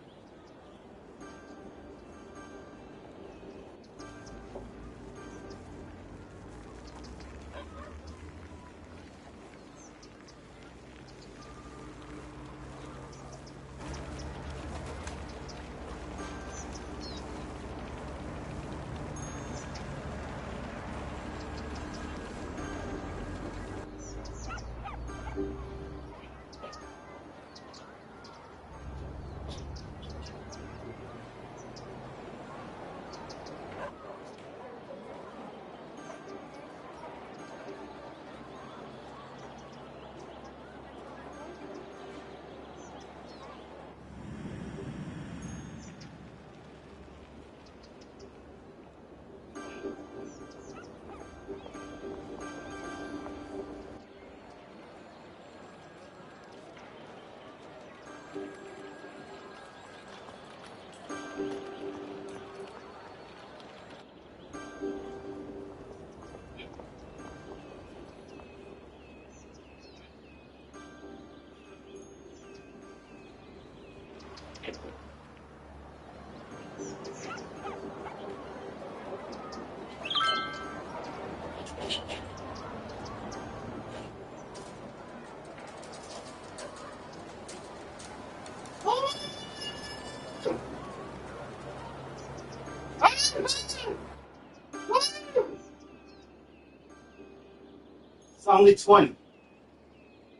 It's only 20.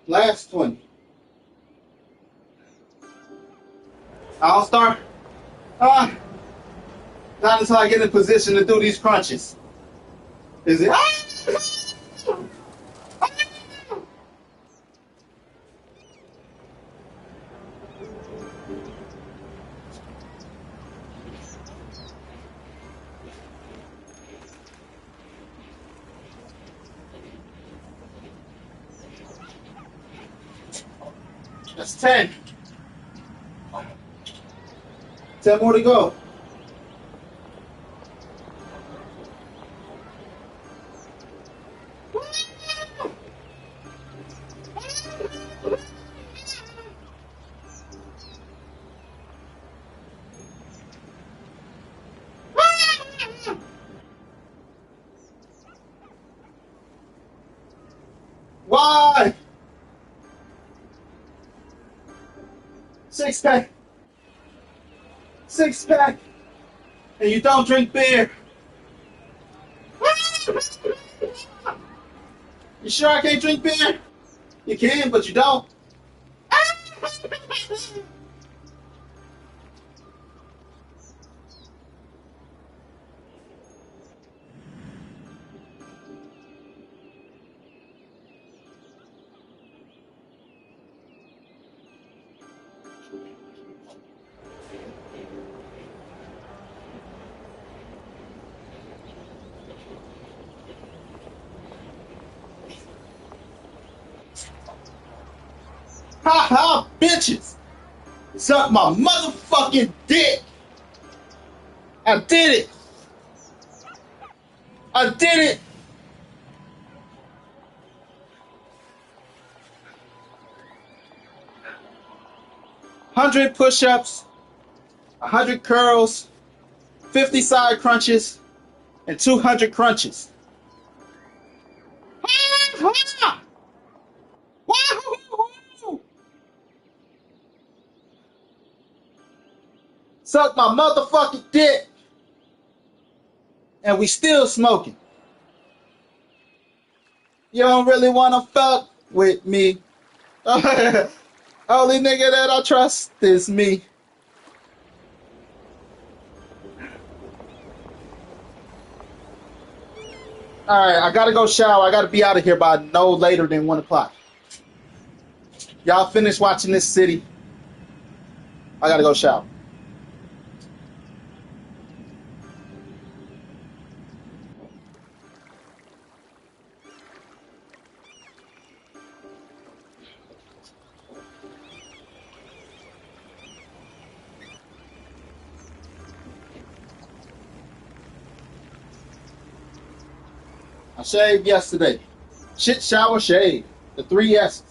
Last 20. I'll start. Ah, not until I get in position to do these crunches. Is it? That's 10. 10 more to go. Why? 6 pack. 6 pack. And you don't drink beer. You sure I can't drink beer? You can, but you don't. Ha ha, bitches! Suck my motherfucking dick! I did it! I did it! 100 push-ups, 100 curls, 50 side crunches and 200 crunches. Suck my motherfucking dick. And we still smoking. You don't really wanna fuck with me. Only nigga that I trust is me. Alright, I gotta go shower. I gotta be out of here by no later than 1 o'clock. Y'all finish watching this city. I gotta go shower. I shaved yesterday. Shit, shower, shave. The 3 S's.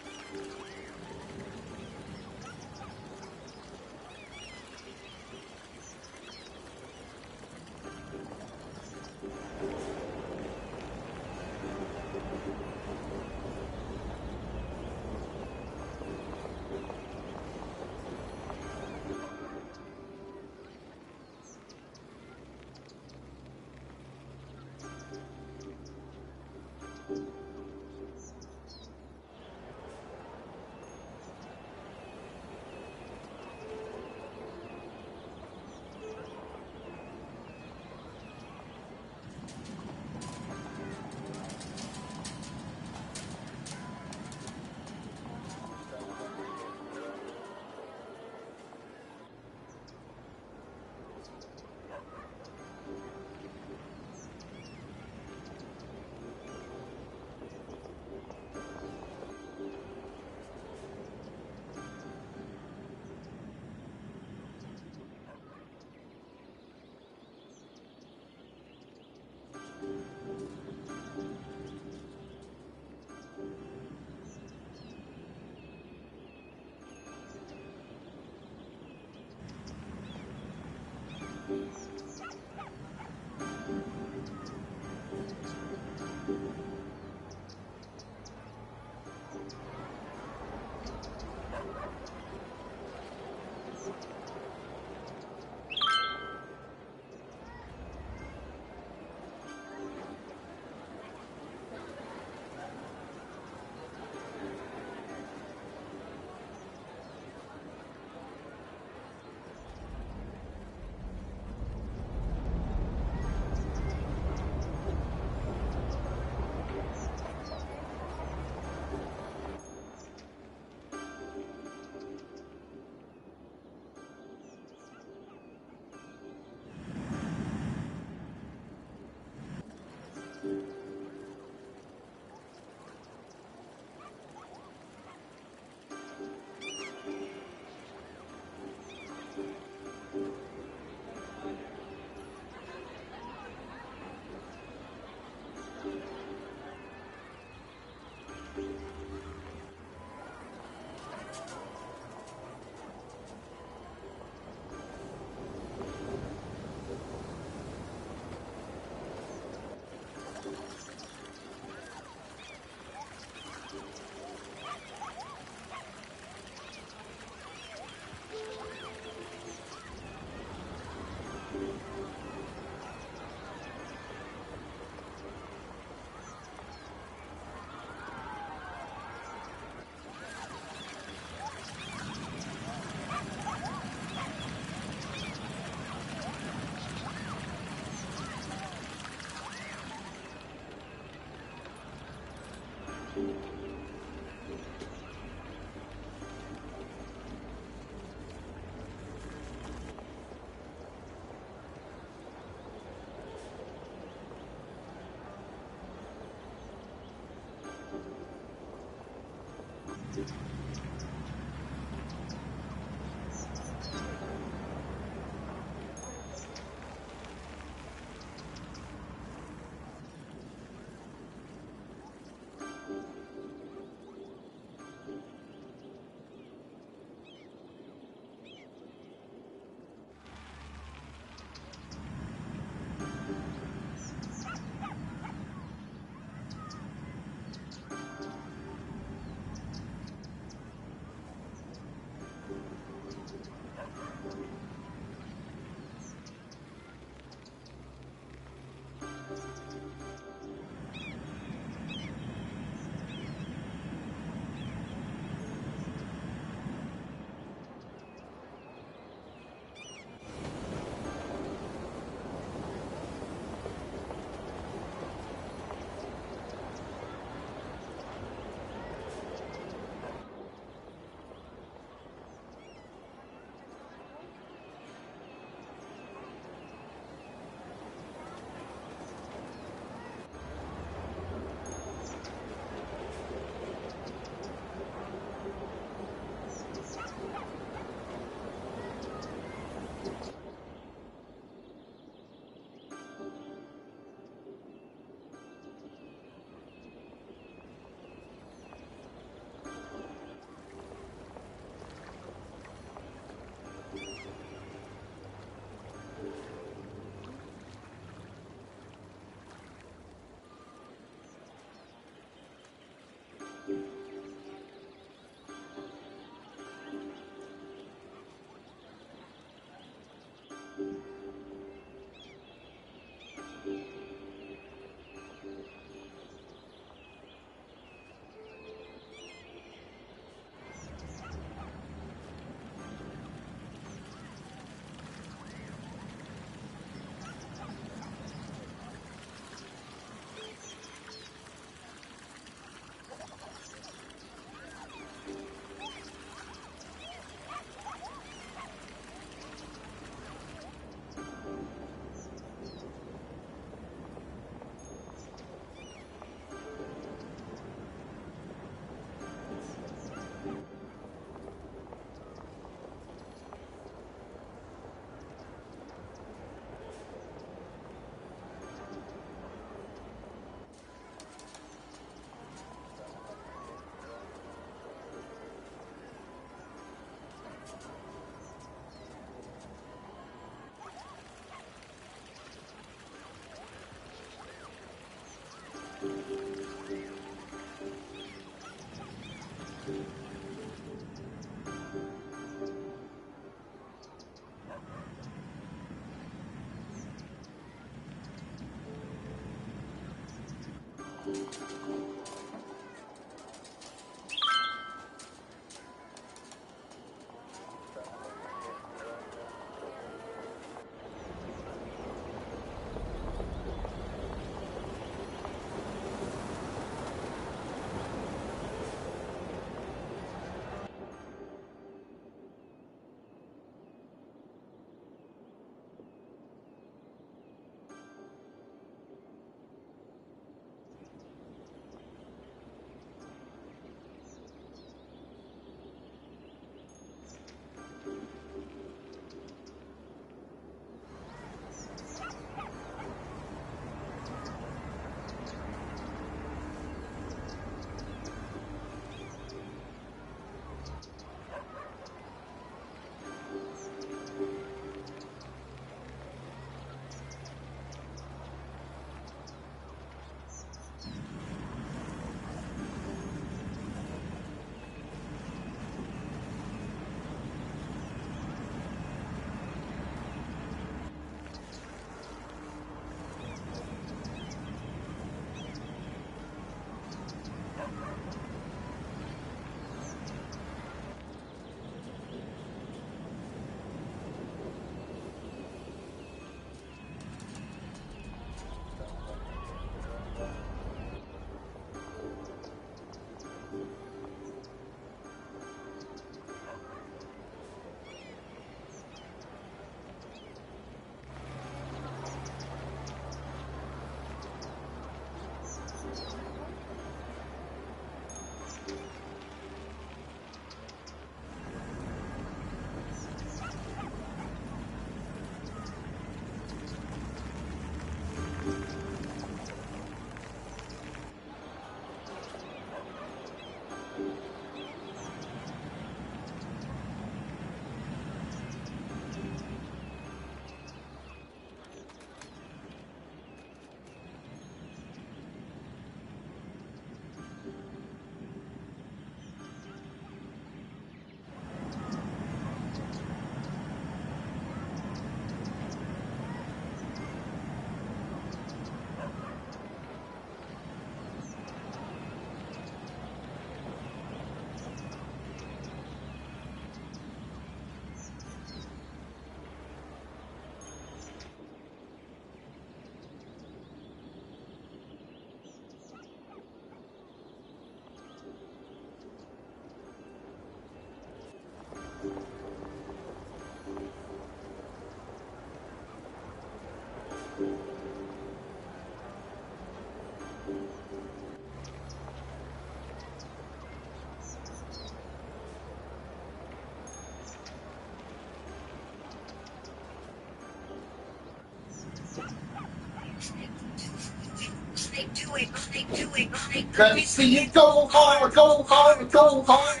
Let me see you go hard, go hard, go hard,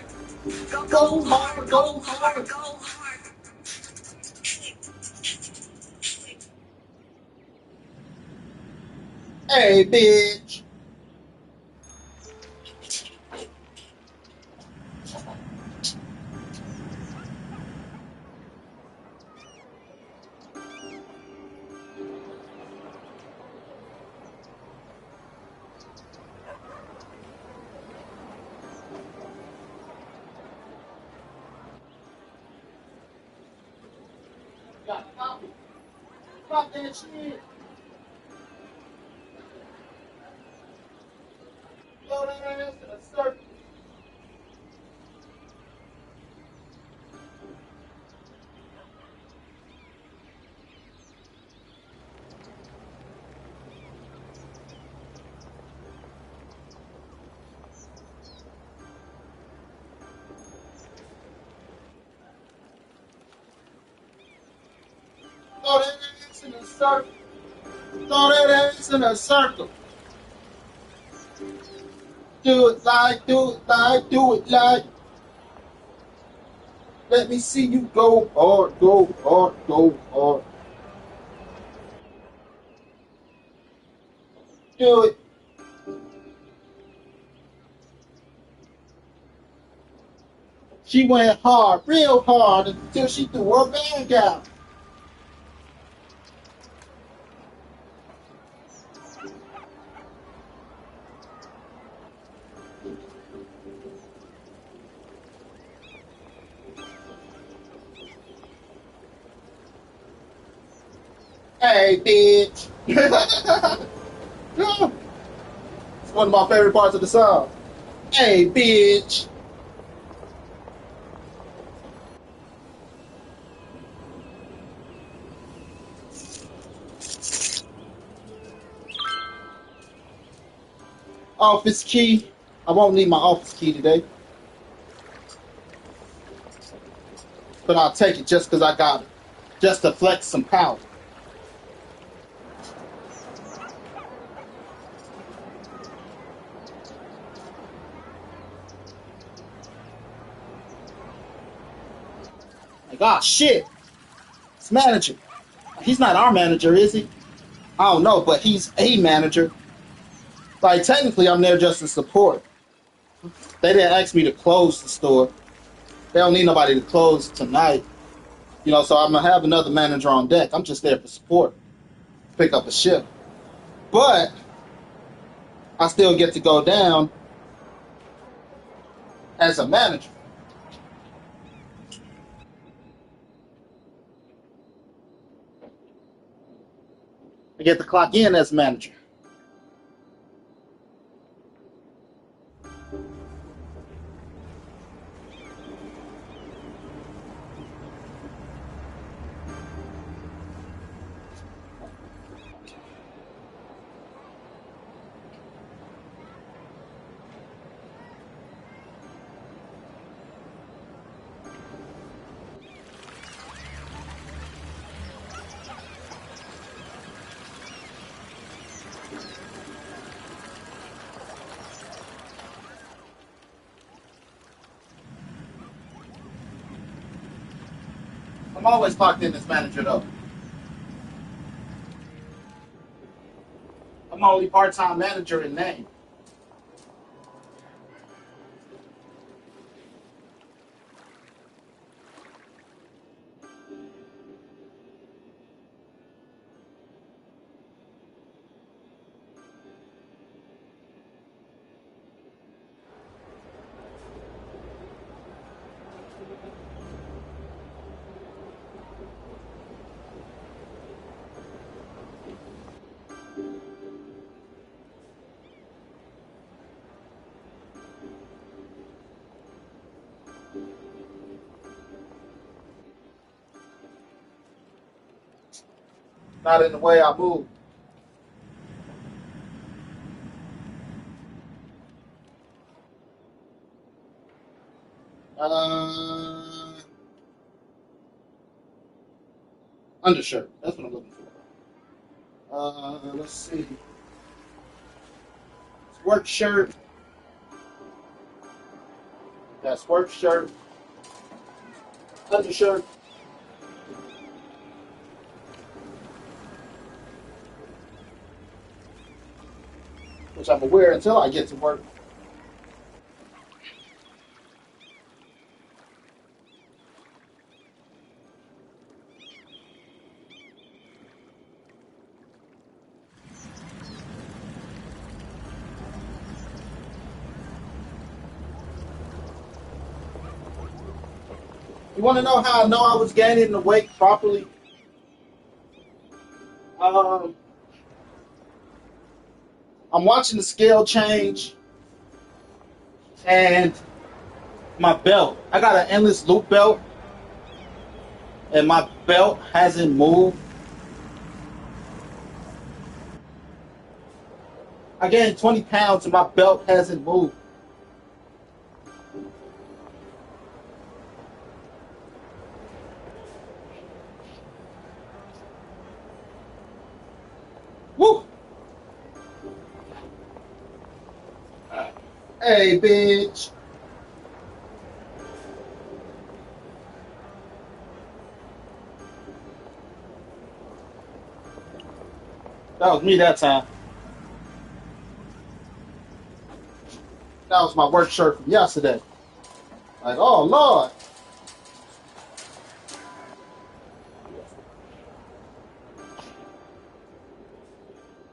go hard, go hard, go hard. Hey, bitch. Fuck that shit. Throw that ass in a circle. Throw that ass in a circle. Throw that ass in a circle. Do it like, do it like, do it like. Let me see you go hard, go hard, go hard. Do it. She went hard, real hard, until she threw her bag out. Hey, bitch. It's one of my favorite parts of the song. Hey, bitch. Office key. I won't need my office key today, but I'll take it just because I got it. Just to flex some power. Like, ah, shit. It's manager. He's not our manager, is he? I don't know, but he's a manager. Like, technically, I'm there just to support. They didn't ask me to close the store. They don't need nobody to close tonight. You know, so I'm going to have another manager on deck. I'm just there for support. Pick up a shift. But I still get to go down as a manager. I get to clock in as manager. I'm always clocked in as manager, though. I'm only part-time manager in name. Not in the way I move. Uh, Undershirt. That's what I'm looking for. Let's see. Work shirt. That's work shirt. Undershirt. Which I'm aware until I get to work. You want to know how I know I was gaining the weight properly? Um, I'm watching the scale change and my belt. I got an endless loop belt and my belt hasn't moved. I gained 20 pounds and my belt hasn't moved. Woo! Hey, bitch. That was me that time. That was my work shirt from yesterday. Like, oh, Lord.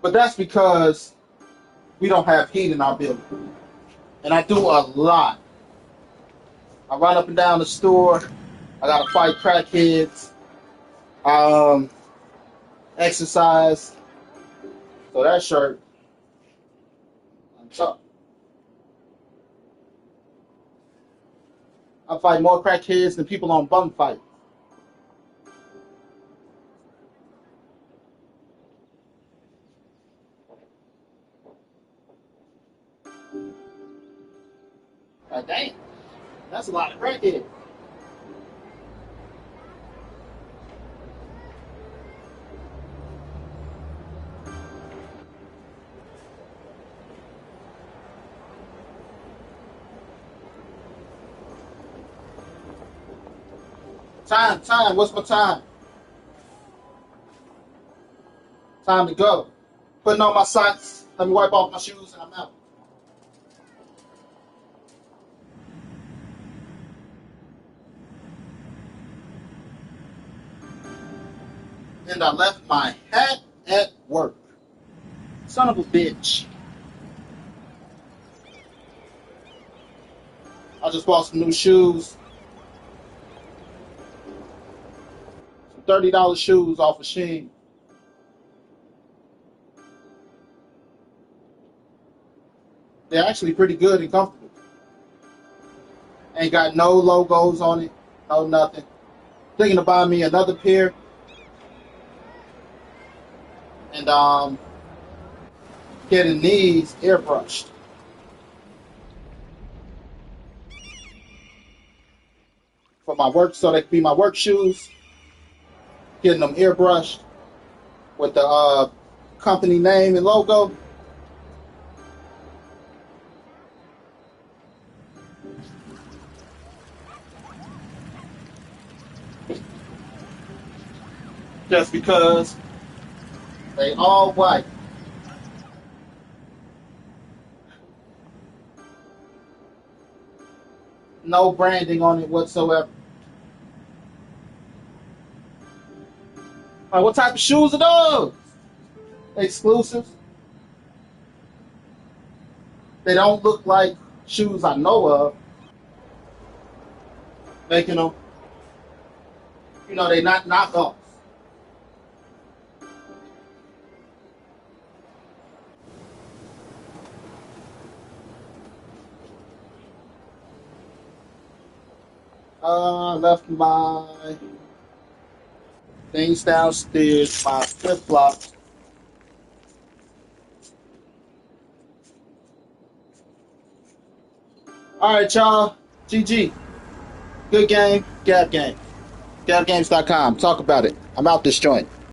But that's because we don't have heat in our building. And I do a lot. I run up and down the store. I gotta fight crackheads. Um, exercise. So that shirt, I'm tough. I fight more crackheads than people on bum fight. God damn, that's a lot of crackheads. Time. What's my time? Time to go. Putting on my socks. Let me wipe off my shoes and I'm out. And I left my hat at work. Son of a bitch. I just bought some new shoes. Some $30 shoes off of Shein. They're actually pretty good and comfortable. Ain't got no logos on it. No nothing. Thinking to buy me another pair. And getting these airbrushed. For my work, so they can be my work shoes. Getting them airbrushed with the company name and logo. Just because they all white. No branding on it whatsoever. Like, what type of shoes are those? Exclusives. They don't look like shoes I know of. Making them, they're not knockoffs. I left my things downstairs, my flip flops. All right, y'all. GG. Good game. Gap game. GapGames.com. Talk about it. I'm out this joint.